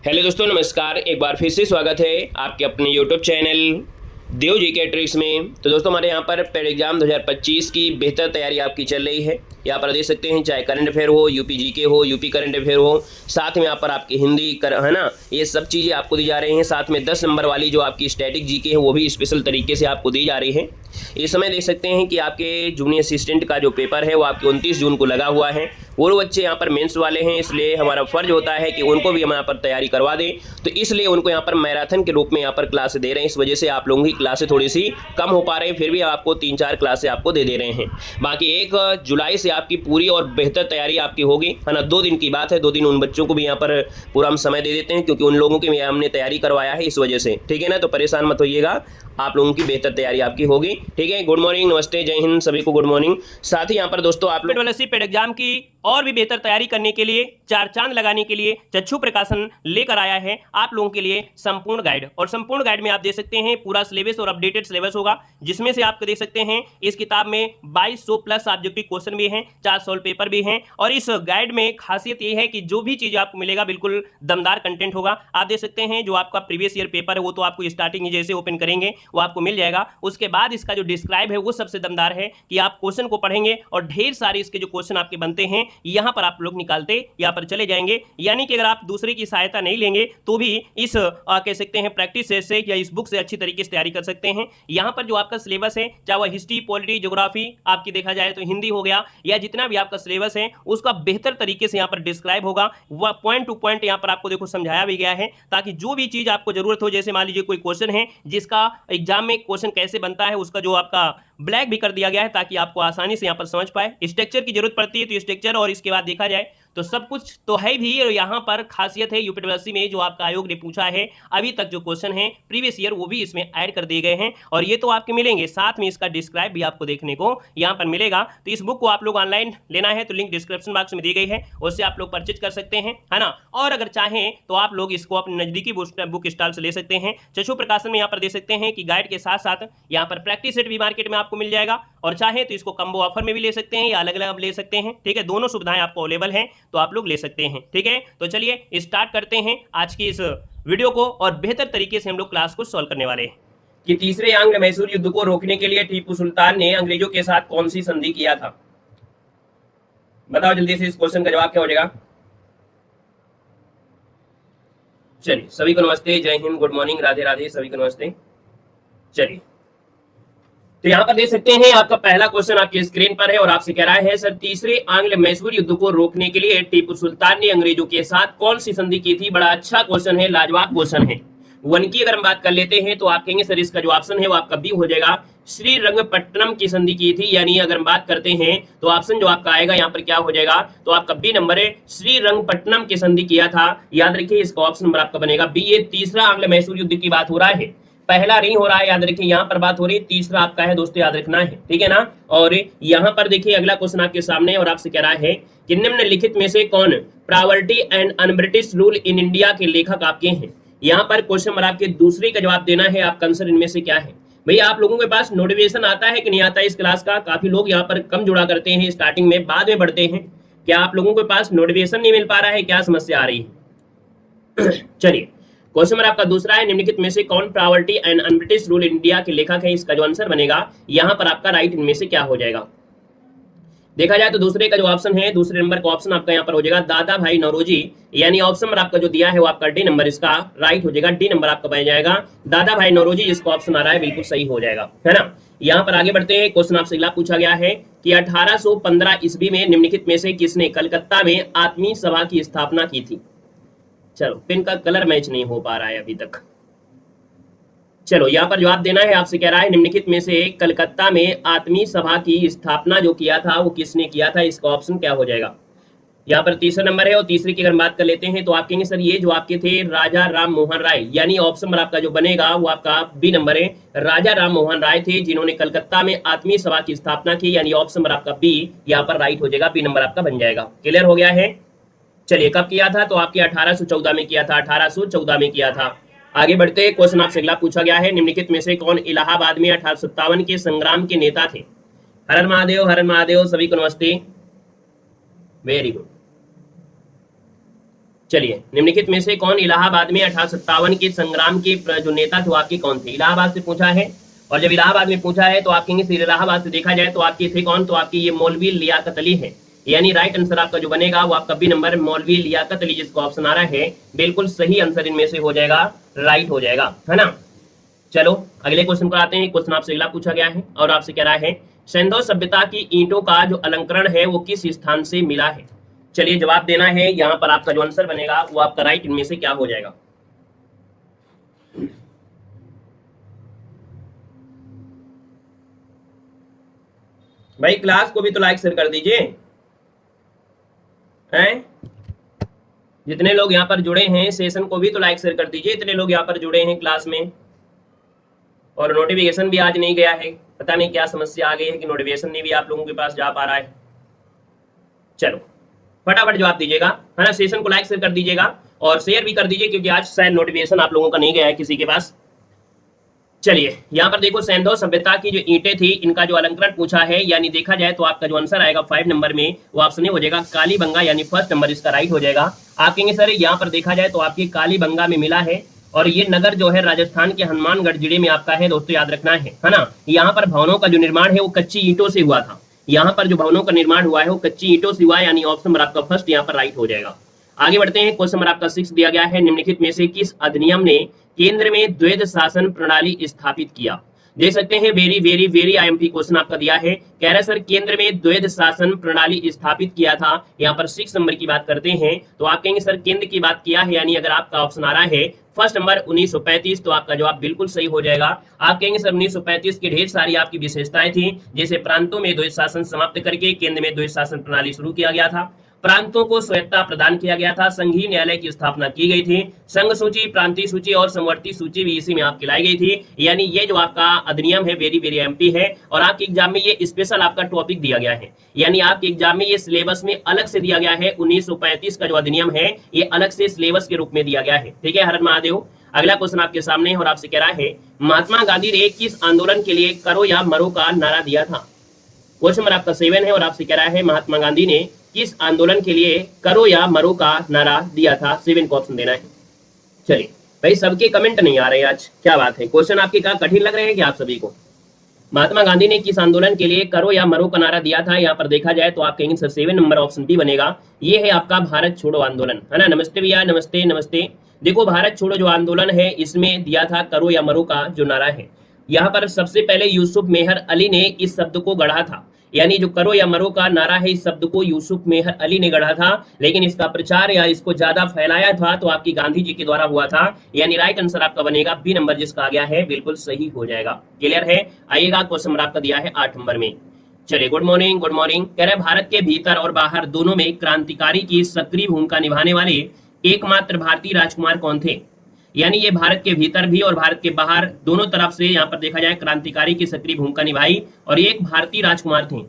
Hello दोस्तों, नमस्कार। एक बार फिर से स्वागत है आपके अपने यूट्यूब चैनल देव जी के ट्रिक्स में। तो दोस्तों, हमारे यहाँ पर पेड एग्जाम 2025 की बेहतर तैयारी आपकी चल रही है। यहाँ पर देख सकते हैं, चाहे करंट अफेयर हो, यूपी जीके हो, यूपी करंट अफेयर हो, साथ में यहाँ पर आपकी हिंदी है ना, ये सब चीज़ें आपको दी जा रही हैं। साथ में 10 नंबर वाली जो आपकी स्टैटिक जीके है वो भी स्पेशल तरीके से आपको दी जा रही है। इस समय देख सकते हैं कि आपके जूनियर असिस्टेंट का जो पेपर है वो आपके 29 जून को लगा हुआ है। वो बच्चे यहाँ पर मेंस वाले हैं, इसलिए हमारा फर्ज होता है कि उनको भी हम यहाँ पर तैयारी करवा दें। तो इसलिए उनको यहाँ पर मैराथन के रूप में यहाँ पर क्लास दे रहे हैं। इस वजह से आप लोगों की क्लासें थोड़ी सी कम हो पा रही हैं, फिर भी आपको 3-4 क्लासें आपको दे रहे हैं। बाकी 1 जुलाई से आपकी पूरी और बेहतर तैयारी आपकी होगी, है ना। 2 दिन की बात है, 2 दिन उन बच्चों को भी यहाँ पर पूरा हम समय दे देते हैं, क्योंकि उन लोगों के भी हमने तैयारी करवाया है, इस वजह से। ठीक है ना, तो परेशान मत होइएगा, आप लोगों की बेहतर तैयारी आपकी होगी। ठीक है, गुड मॉर्निंग, नमस्ते, जय हिंद, सभी को गुड मॉर्निंग। साथ ही यहाँ पर दोस्तों आप लोग पेड एग्जाम की और भी बेहतर तैयारी करने के लिए, 4 चांद लगाने के लिए चक्षु प्रकाशन लेकर आया है आप लोगों के लिए संपूर्ण गाइड। और संपूर्ण गाइड में आप देख सकते हैं पूरा सिलेबस और अपडेटेड सिलेबस होगा, जिसमें से आपको देख सकते हैं इस किताब में 2200 प्लस ऑब्जेक्टिव क्वेश्चन भी हैं, 4 सॉल्व पेपर भी हैं। और इस गाइड में खासियत ये है कि जो भी चीज आपको मिलेगा बिल्कुल दमदार कंटेंट होगा। आप देख सकते हैं जो आपका प्रीवियस ईयर पेपर है वो तो आपको स्टार्टिंग जैसे ओपन करेंगे वो आपको मिल जाएगा। उसके बाद इसका जो डिस्क्राइब है वो सबसे दमदार है कि आप क्वेश्चन को पढ़ेंगे और ढेर सारे इसके जो क्वेश्चन आपके बनते हैं यहां पर आप लोग निकालते यहाँ पर चले जाएंगे। यानी कि अगर आप दूसरे की सहायता नहीं लेंगे तो भी इस कह सकते हैं प्रैक्टिस सेट से या इस बुक से अच्छी तरीके से तैयारी कर सकते हैं। यहाँ पर जो आपका सिलेबस है, चाहे वह हिस्ट्री, पॉलिटी, ज्योग्राफी आपकी देखा जाए तो हिंदी हो गया, या जितना भी आपका सिलेबस है उसका बेहतर तरीके से यहाँ पर डिस्क्राइब होगा। वह पॉइंट टू पॉइंट यहाँ पर आपको देखो समझाया भी गया है, ताकि जो भी चीज आपको जरूरत हो, जैसे मान लीजिए कोई क्वेश्चन है जिसका एग्जाम में क्वेश्चन कैसे बनता है, उसका जो आपका ब्लैक भी कर दिया गया है, ताकि आपको आसानी से यहाँ पर समझ पाए। स्ट्रक्चर की जरूरत पड़ती है तो स्ट्रक्चर, और इसके बाद देखा जाए तो सब कुछ तो है भी। यहाँ पर खासियत है यूपीएससी में जो आपका आयोग ने पूछा है अभी तक जो क्वेश्चन है प्रीवियस ईयर, वो भी इसमें ऐड कर दिए गए हैं। और ये तो आपके मिलेंगे, साथ में इसका डिस्क्राइब भी आपको देखने को यहाँ पर मिलेगा। तो इस बुक को आप लोग ऑनलाइन लेना है तो लिंक डिस्क्रिप्शन बॉक्स में दी गई है, उससे आप लोग परचेज कर सकते हैं, है ना। और अगर चाहें तो आप लोग इसको अपने नजदीकी बुक स्टॉल से ले सकते हैं। चक्षु प्रकाशन में यहाँ पर दे सकते हैं कि गाइड के साथ साथ यहाँ पर प्रैक्टिस सेट भी मार्केट में आपको मिल जाएगा, और चाहे तो इसको कम्बो ऑफर में भी ले सकते हैं या अलग अलग ले सकते हैं। ठीक है, दोनों सुविधाएं आपको अवेलेबल हैं, तो आप लोग ले सकते हैं। ठीक है, तो चलिए स्टार्ट करते हैं आज की इस वीडियो को, और बेहतर तरीके से हम लोग क्लास को सॉल्व करने वाले हैं। कि तीसरे आंग्ल मैसूर युद्ध को रोकने के लिए टीपू सुल्तान ने अंग्रेजों के साथ कौन सी संधि किया था? बताओ जल्दी से, इस क्वेश्चन का जवाब क्या हो जाएगा? चलिए, सभी को नमस्ते, जय हिंद, गुड मॉर्निंग, राधे राधे, सभी को नमस्ते। चलिए, तो यहाँ पर देख सकते हैं आपका पहला क्वेश्चन आपकी स्क्रीन पर है, और आपसे कह रहा है सर, तीसरे आंग्ल मैसूर युद्ध को रोकने के लिए टीपू सुल्तान ने अंग्रेजों के साथ कौन सी संधि की थी? बड़ा अच्छा क्वेश्चन है, लाजवाब क्वेश्चन है। 1 की अगर हम बात कर लेते हैं तो आप कहेंगे सर इसका जो ऑप्शन है वो आपका बी हो जाएगा, श्रीरंगपट्टनम की संधि की थी। यानी अगर हम बात करते हैं तो ऑप्शन जो आपका आएगा यहाँ पर क्या हो जाएगा, तो आपका बी नंबर है, श्रीरंगपट्टनम की संधि किया था। याद रखिए, इसका ऑप्शन नंबर आपका बनेगा बी। ये तीसरा आंग्ल मैसूर युद्ध की बात हो रहा है, पहला नहीं हो रहा है, याद रखिए, यहाँ पर बात हो रही है, तीसरा आपका है दोस्तों, याद रखना है। ठीक है ना। और यहाँ पर देखिए अगला क्वेश्चन आपके सामने, और आपसे कह रहा है कि निम्नलिखित में से कौन poverty and un-British rule in India के लेखक आपके हैं? यहाँ पर क्वेश्चन नंबर आपके दूसरे का जवाब देना है, आपका आंसर इनमें से क्या है? भैया आप लोगों के पास नोटिफिकेशन आता है कि नहीं आता है इस क्लास का? काफी लोग यहाँ पर कम जुड़ा करते हैं, स्टार्टिंग में, बाद में बढ़ते हैं। क्या आप लोगों के पास नोटिफिकेशन नहीं मिल पा रहा है? क्या समस्या आ रही है? चलिए, क्वेश्चन नंबर आपका दूसरा है, निम्नलिखित में से कौन poverty and un-British rule India के लेखक है? इसका जो आंसर बनेगा यहाँ पर आपका राइट इनमें से क्या हो जाएगा? देखा जाए तो दूसरे का जो ऑप्शन है, दूसरे नंबर का ऑप्शन आपका यहाँ पर हो जाएगा दादा भाई नौरोजी। यानी ऑप्शन नंबर आपका जो दिया है वो आपका डी नंबर इसका राइट हो जाएगा, डी नंबर आपका बन जाएगा दादा भाई नौरोजी, जिसका ऑप्शन आ रहा है बिल्कुल सही हो जाएगा, है ना। यहाँ पर आगे बढ़ते हैं, क्वेश्चन आपसे अगला पूछा गया है कि 1815 ईस्वी में निम्नलिखित में से किसने कलकत्ता में आत्मीय सभा की स्थापना की थी? चलो, पेन का कलर मैच नहीं हो पा रहा है अभी तक। चलो, यहाँ पर जवाब देना है, आपसे कह रहा है निम्नलिखित में से कलकत्ता में आत्मीय सभा की स्थापना जो किया था वो किसने किया था? इसका ऑप्शन क्या हो जाएगा? यहाँ पर तीसरा नंबर है, और तीसरे की अगर बात कर लेते हैं तो आप कहेंगे सर ये जो आपके थे राजा राम मोहन राय। यानी ऑप्शन नंबर आपका जो बनेगा वो आपका बी नंबर है, राजा राम मोहन राय थे जिन्होंने कलकत्ता में आत्मीय सभा की स्थापना की। यानी ऑप्शन नंबर आपका बी यहाँ पर राइट हो जाएगा, बी नंबर आपका बन जाएगा। क्लियर हो गया है? चलिए, कब किया था? तो आपके 1814 में किया था, 1814 में किया था। आगे बढ़ते, क्वेश्चन आपसे अगला पूछा गया है, निम्नलिखित में से कौन इलाहाबाद में 1857 के संग्राम के नेता थे? हर महादेव, हर महादेव, सभी को नमस्ते, वेरी गुड। चलिए, निम्नलिखित में से कौन इलाहाबाद में 1857 के संग्राम के जो नेता थे वो आपके कौन थे? इलाहाबाद से पूछा है, और जब इलाहाबाद में पूछा है तो आप कहेंगे फिर इलाहाबाद से देखा जाए तो आपके थे कौन? तो आपकी ये मौलवी लियाकत अली है। यानी राइट आंसर आपका जो बनेगा वो आपका बी नंबर मौलवी लियाकत अली, जिसको ऑप्शन आ रहा है बिल्कुल सही आंसर इनमें से हो जाएगा, राइट हो जाएगा, है ना। चलो अगले क्वेश्चन पर आते हैं। क्वेश्चन आपसे अगला पूछा गया है और आपसे कह रहा है सिंधु सभ्यता की ईंटों का जो अलंकरण है वो किस स्थान से मिला है? चलिए जवाब देना है। यहाँ पर आपका जो आंसर बनेगा वो आपका राइट इनमें से क्या हो जाएगा? भाई क्लास को भी तो लाइक शेयर कर दीजिए, हैं? जितने लोग यहाँ पर जुड़े हैं सेशन को भी तो लाइक शेयर कर दीजिए। इतने लोग यहाँ पर जुड़े हैं क्लास में, और नोटिफिकेशन भी आज नहीं गया है। पता नहीं क्या समस्या आ गई है कि नोटिफिकेशन नहीं भी आप लोगों के पास जा पा रहा है। चलो फटाफट जवाब दीजिएगा, है ना। सेशन को लाइक शेयर कर दीजिएगा और शेयर भी कर दीजिए, क्योंकि आज शायद नोटिफिकेशन आप लोगों का नहीं गया है किसी के पास। चलिए यहाँ पर देखो, सिंधु सभ्यता की जो ईंटें थी इनका जो अलंकरण पूछा है, यानी देखा जाए तो आपका जो आंसर आएगा 5 नंबर में वो ऑप्शन हो जाएगा कालीबंगा, यानी फर्स्ट नंबर इसका राइट हो जाएगा। आप कहेंगे सर यहाँ पर देखा जाए तो आपकी कालीबंगा में मिला है, और ये नगर जो है राजस्थान के हनुमानगढ़ जिले में आपका है, दोस्तों याद रखना है ना। यहाँ पर भवनों का जो निर्माण है वो कच्ची ईंटों से हुआ था। यहाँ पर जो भवनों का निर्माण हुआ है वो कच्ची ईंटों से हुआ है, यानी ऑप्शन नंबर आपका फर्स्ट यहाँ पर राइट हो जाएगा। आगे बढ़ते हैं। क्वेश्चन नंबर आपका 6 दिया गया है, निम्नलिखित में से किस अधिनियम ने केंद्र में द्वैध शासन प्रणाली स्थापित किया? देख सकते हैं very very very IMP question आपका दिया है। कह रहा है सर केंद्र में द्वैध शासन प्रणाली स्थापित किया था। यहाँ पर 6 नंबर की बात करते हैं तो आप कहेंगे सर केंद्र की बात किया है, यानी अगर आपका ऑप्शन आ रहा है फर्स्ट नंबर 1935, तो आपका जवाब बिल्कुल सही हो जाएगा। आप कहेंगे सर 1935 की ढेर सारी आपकी विशेषताएं थी, जैसे प्रांतों में द्वैध शासन समाप्त करके केंद्र में द्वैध शासन प्रणाली शुरू किया गया था, प्रांतों को स्वायत्तता प्रदान किया गया था, संघीय न्यायालय की स्थापना की गई थी, संघ सूची, प्रांतीय सूची और समवर्ती सूची भी इसी में आपकी लाई गई थी। यानी ये जो आपका अधिनियम है वेरी वेरी एमपी है, और आपके एग्जाम में ये स्पेशल आपका टॉपिक दिया गया है, यानी आपके एग्जाम में ये सिलेबस में अलग से दिया गया है। 1935 का जो अधिनियम है ये अलग से सिलेबस के रूप में दिया गया है। ठीक है, हर महादेव। अगला क्वेश्चन आपके सामने है और आपसे कह रहा है महात्मा गांधी ने किस आंदोलन के लिए करो या मरो का नारा दिया था? क्वेश्चन नंबर आपका 7 है और आपसे कह रहा है महात्मा गांधी ने किस आंदोलन के लिए करो या मरो का नारा दिया था? 7 को ऑप्शन देना है। चलिए भाई सबके कमेंट नहीं आ रहे आज, क्या बात है? क्वेश्चन आपके क्या कठिन लग रहे हैं क्या आप सभी को? महात्मा गांधी ने किस आंदोलन के लिए करो या मरो का नारा दिया था? यहाँ पर देखा जाए तो आप कहेंगे सर 7 नंबर ऑप्शन बी बनेगा। ये है आपका भारत छोड़ो आंदोलन, है ना। नमस्ते भैया, नमस्ते नमस्ते। देखो भारत छोड़ो जो आंदोलन है इसमें दिया था करो या मरो का जो नारा है। यहाँ पर सबसे पहले यूसुफ मेहर अली ने इस शब्द को गढ़ा था, यानी जो करो या मरो का नारा है इस शब्द को यूसुफ मेहर अली ने गढ़ा था, लेकिन इसका प्रचार या इसको ज्यादा फैलाया था तो आपकी गांधी जी के द्वारा हुआ था। यानी राइट आंसर आपका बनेगा बी नंबर, जिसका आ गया है बिल्कुल सही हो जाएगा। क्लियर है? आइएगा, क्वेश्चन नंबर आपका दिया है 8 नंबर में। चलिए गुड मॉर्निंग, गुड मॉर्निंग। कह रहे भारत के भीतर और बाहर दोनों में क्रांतिकारी की सक्रिय भूमिका निभाने वाले एकमात्र भारतीय राजकुमार कौन थे? यानी ये भारत के भीतर भी और भारत के बाहर दोनों तरफ से यहाँ पर देखा जाए क्रांतिकारी की सक्रिय भूमिका निभाई, और ये एक भारतीय राजकुमार थे।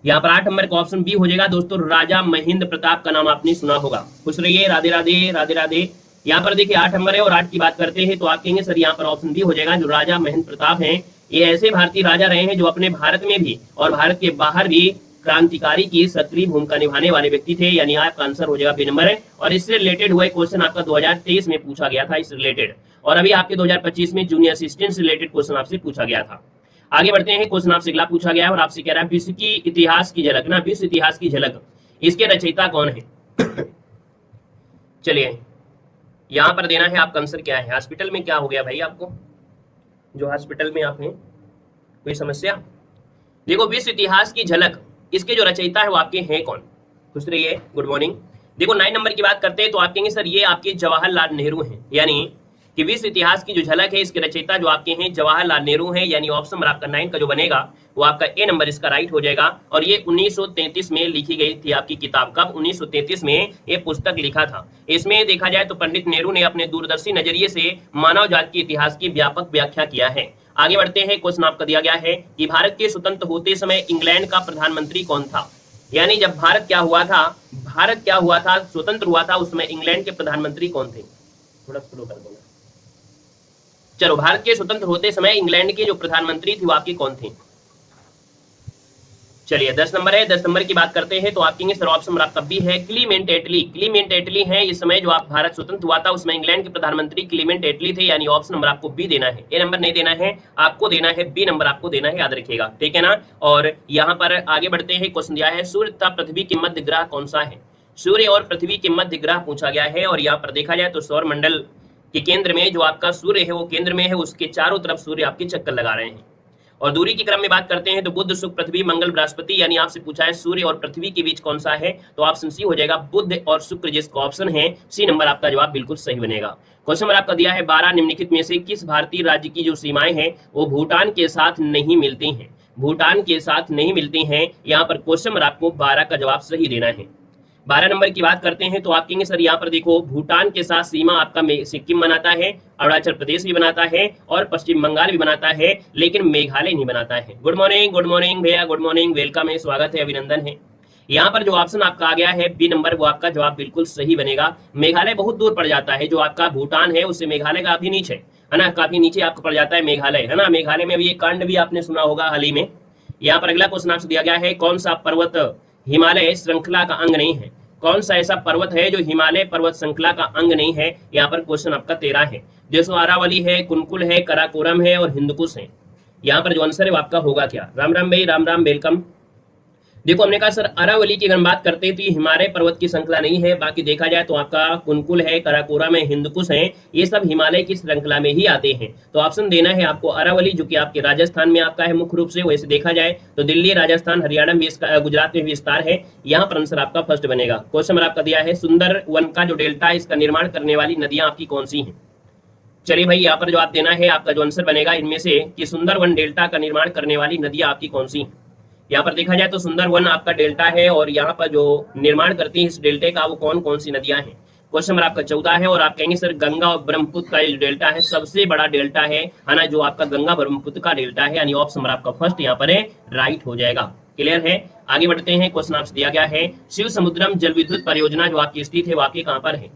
यहाँ पर 8 नंबर का ऑप्शन बी हो जाएगा। दोस्तों राजा महेंद्र प्रताप का नाम आपने सुना होगा। खुश रहिए, राधे राधे, राधे राधे। यहाँ पर देखिए 8 नंबर है और 8 की बात करते हैं तो आप कहेंगे सर यहाँ पर ऑप्शन बी हो जाएगा। जो राजा महेंद्र प्रताप हैं ये ऐसे भारतीय राजा रहे हैं जो अपने भारत में भी और भारत के बाहर भी क्रांतिकारी की सक्रिय भूमिका निभाने वाले व्यक्ति थे, यानी आपका आंसर हो जाएगा बी नंबर है। और इससे रिलेटेड हुआ क्वेश्चन आपका 2023 में पूछा गया था इस रिलेटेड, और अभी आपके 2025 में जूनियर असिस्टेंट से रिलेटेड क्वेश्चन आपसे पूछा गया था। आगे बढ़ते हैं। क्वेश्चन आपसे अगला पूछा गया है और आपसे कह रहा है विश्व की इतिहास की झलक ना, विश्व इतिहास की झलक, इसके रचयिता कौन है? चलिए यहाँ पर देना है आपका आंसर क्या है। हॉस्पिटल में क्या हो गया भाई आपको, जो हॉस्पिटल में आप हैं, कोई समस्या? देखो विश्व इतिहास की झलक, इसके जो रचयिता है वो आपके हैं कौन? खुश रहिए, गुड मॉर्निंग। देखो 9 नंबर की बात करते हैं तो आप कहेंगे सर ये आपके जवाहरलाल नेहरू हैं, यानी कि विश्व इतिहास की जो झलक है इसके रचयिता जो आपके हैं जवाहरलाल नेहरू हैं, यानी ऑप्शन नंबर आपका 9 का जो बनेगा वो आपका ए नंबर इसका राइट हो जाएगा। और ये 1933 में लिखी गई थी आपकी किताब। कब? 1933 में ये पुस्तक लिखा था। इसमें देखा जाए तो पंडित नेहरू ने अपने दूरदर्शी नजरिए से मानव जाति के इतिहास की व्यापक व्याख्या किया है। आगे बढ़ते हैं। क्वेश्चन आपका दिया गया है कि भारत के स्वतंत्र होते समय इंग्लैंड का प्रधानमंत्री कौन था? यानी जब भारत क्या हुआ था, स्वतंत्र हुआ था, उस समय इंग्लैंड के प्रधानमंत्री कौन थे? थोड़ा स्लो कर दूंगा। चलो, भारत के स्वतंत्र होते समय इंग्लैंड के जो प्रधानमंत्री थे वो आपके कौन थे? चलिए 10 नंबर है। 10 नंबर की बात करते हैं तो आप कहेंगे सर ऑप्शन आपका बी है, क्लीमेंट एटली। क्लीमेंट एटली है, इस समय जो आप भारत स्वतंत्र हुआ था उसमें इंग्लैंड के प्रधानमंत्री क्लीमेंट एटली थे, यानी ऑप्शन नंबर आपको बी देना है। ए नंबर नहीं देना है, आपको देना है बी नंबर, आपको देना है, याद रखिएगा, ठीक है ना। और यहाँ पर आगे बढ़ते हैं, क्वेश्चन दिया है सूर्य तथा पृथ्वी के मध्य ग्रह कौन सा है। सूर्य और पृथ्वी के मध्य ग्रह पूछा गया है, और यहाँ पर देखा जाए तो सौर मंडल के केंद्र में जो आपका सूर्य है वो केंद्र में है, उसके चारों तरफ सूर्य आपके चक्कर लगा रहे हैं। और दूरी की क्रम में बात करते हैं तो बुध शुक्र पृथ्वी मंगल बृहस्पति, यानी आपसे पूछा है सूर्य और पृथ्वी के बीच कौन सा है, तो ऑप्शन सी हो जाएगा बुध और शुक्र, जिसका ऑप्शन है सी नंबर, आपका जवाब बिल्कुल सही बनेगा। क्वेश्चन नंबर आपका दिया है 12 निम्नलिखित में से किस भारतीय राज्य की जो सीमाएं हैं वो भूटान के साथ नहीं मिलती हैं। भूटान के साथ नहीं मिलती हैं, यहाँ पर क्वेश्चन नंबर आपको 12 का जवाब सही देना है। 12 नंबर की बात करते हैं तो आप कहेंगे सर यहाँ पर देखो भूटान के साथ सीमा आपका सिक्किम बनाता है, अरुणाचल प्रदेश भी बनाता है और पश्चिम बंगाल भी बनाता है, लेकिन मेघालय नहीं बनाता है। गुड मॉर्निंग भैया, गुड मॉर्निंग, वेलकम है, स्वागत है, अभिनंदन है। यहाँ पर जो ऑप्शन आपका आ गया है बी नंबर, वो आपका जवाब बिल्कुल सही बनेगा। मेघालय बहुत दूर पड़ जाता है, जो आपका भूटान है उससे मेघालय काफी नीचे है ना, काफी नीचे आपको पड़ जाता है मेघालय, है ना। मेघालय में भी एक कांड भी आपने सुना होगा हाल ही में। यहाँ पर अगला क्वेश्चन आपसे दिया गया है कौन सा पर्वत हिमालय श्रृंखला का अंग नहीं है। कौन सा ऐसा पर्वत है जो हिमालय पर्वत श्रृंखला का अंग नहीं है। यहाँ पर क्वेश्चन आपका 13 है। जैसो अरावली है, कुनकुल है, कराकोरम है और हिंदकुश है। यहाँ पर जो आंसर है वो आपका होगा क्या। राम राम भाई, राम राम, वेलकम। देखो हमने कहा सर अरावली की अगर बात करते हैं तो ये हिमालय पर्वत की श्रृंखला नहीं है, बाकी देखा जाए तो आपका कुनकुल है, कराकोरम है, हिंदकुश है, ये सब हिमालय की श्रृंखला में ही आते हैं। तो ऑप्शन देना है आपको अरावली, जो कि आपके राजस्थान में आपका है मुख्य रूप से। वैसे देखा जाए तो दिल्ली, राजस्थान, हरियाणा में, गुजरात में भी विस्तार है। यहाँ पर आंसर आपका फर्स्ट बनेगा। क्वेश्चन आपका दिया है सुंदर वन का जो डेल्टा है इसका निर्माण करने वाली नदियां आपकी कौन सी हैं। चलिए भाई यहाँ पर जो आप देना है आपका जो आंसर बनेगा इनमें से कि सुंदर वन डेल्टा का निर्माण करने वाली नदियां आपकी कौन सी हैं। यहाँ पर देखा जाए तो सुंदर वन आपका डेल्टा है, और यहाँ पर जो निर्माण करती है इस डेल्टे का वो कौन कौन सी नदियां हैं। क्वेश्चन नंबर आपका 14 है, और आप कहेंगे सर गंगा और ब्रह्मपुत्र का जो डेल्टा है सबसे बड़ा डेल्टा है ना, जो आपका गंगा ब्रह्मपुत्र का डेल्टा है, यानी ऑप्शन नंबर आपका फर्स्ट यहाँ पर है, राइट हो जाएगा। क्लियर है, आगे बढ़ते हैं। क्वेश्चन आपसे दिया गया है शिव समुद्रम जल विद्युत परियोजना जो आपकी स्थित है वो आपकी कहाँ पर है।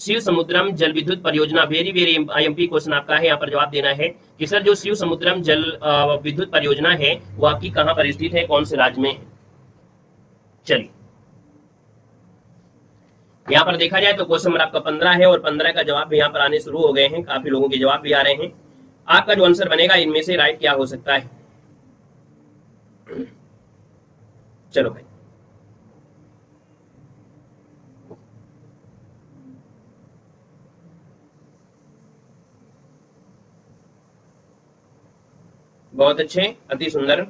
शिव समुद्रम जल विद्युत परियोजना, वेरी वेरी आईएमपी क्वेश्चन आपका है। यहाँ पर जवाब देना है कि सर जो शिव समुद्रम जल विद्युत परियोजना है वो आपकी कहाँ पर स्थित है, कौन से राज्य में है। चलिए यहाँ पर देखा जाए तो क्वेश्चन नंबर आपका 15 है, और 15 का जवाब यहाँ पर आने शुरू हो गए हैं, काफी लोगों के जवाब भी आ रहे हैं। आपका जो आंसर बनेगा इनमें से राइट क्या हो सकता है। चलो भाई, बहुत अच्छे, अति सुंदर।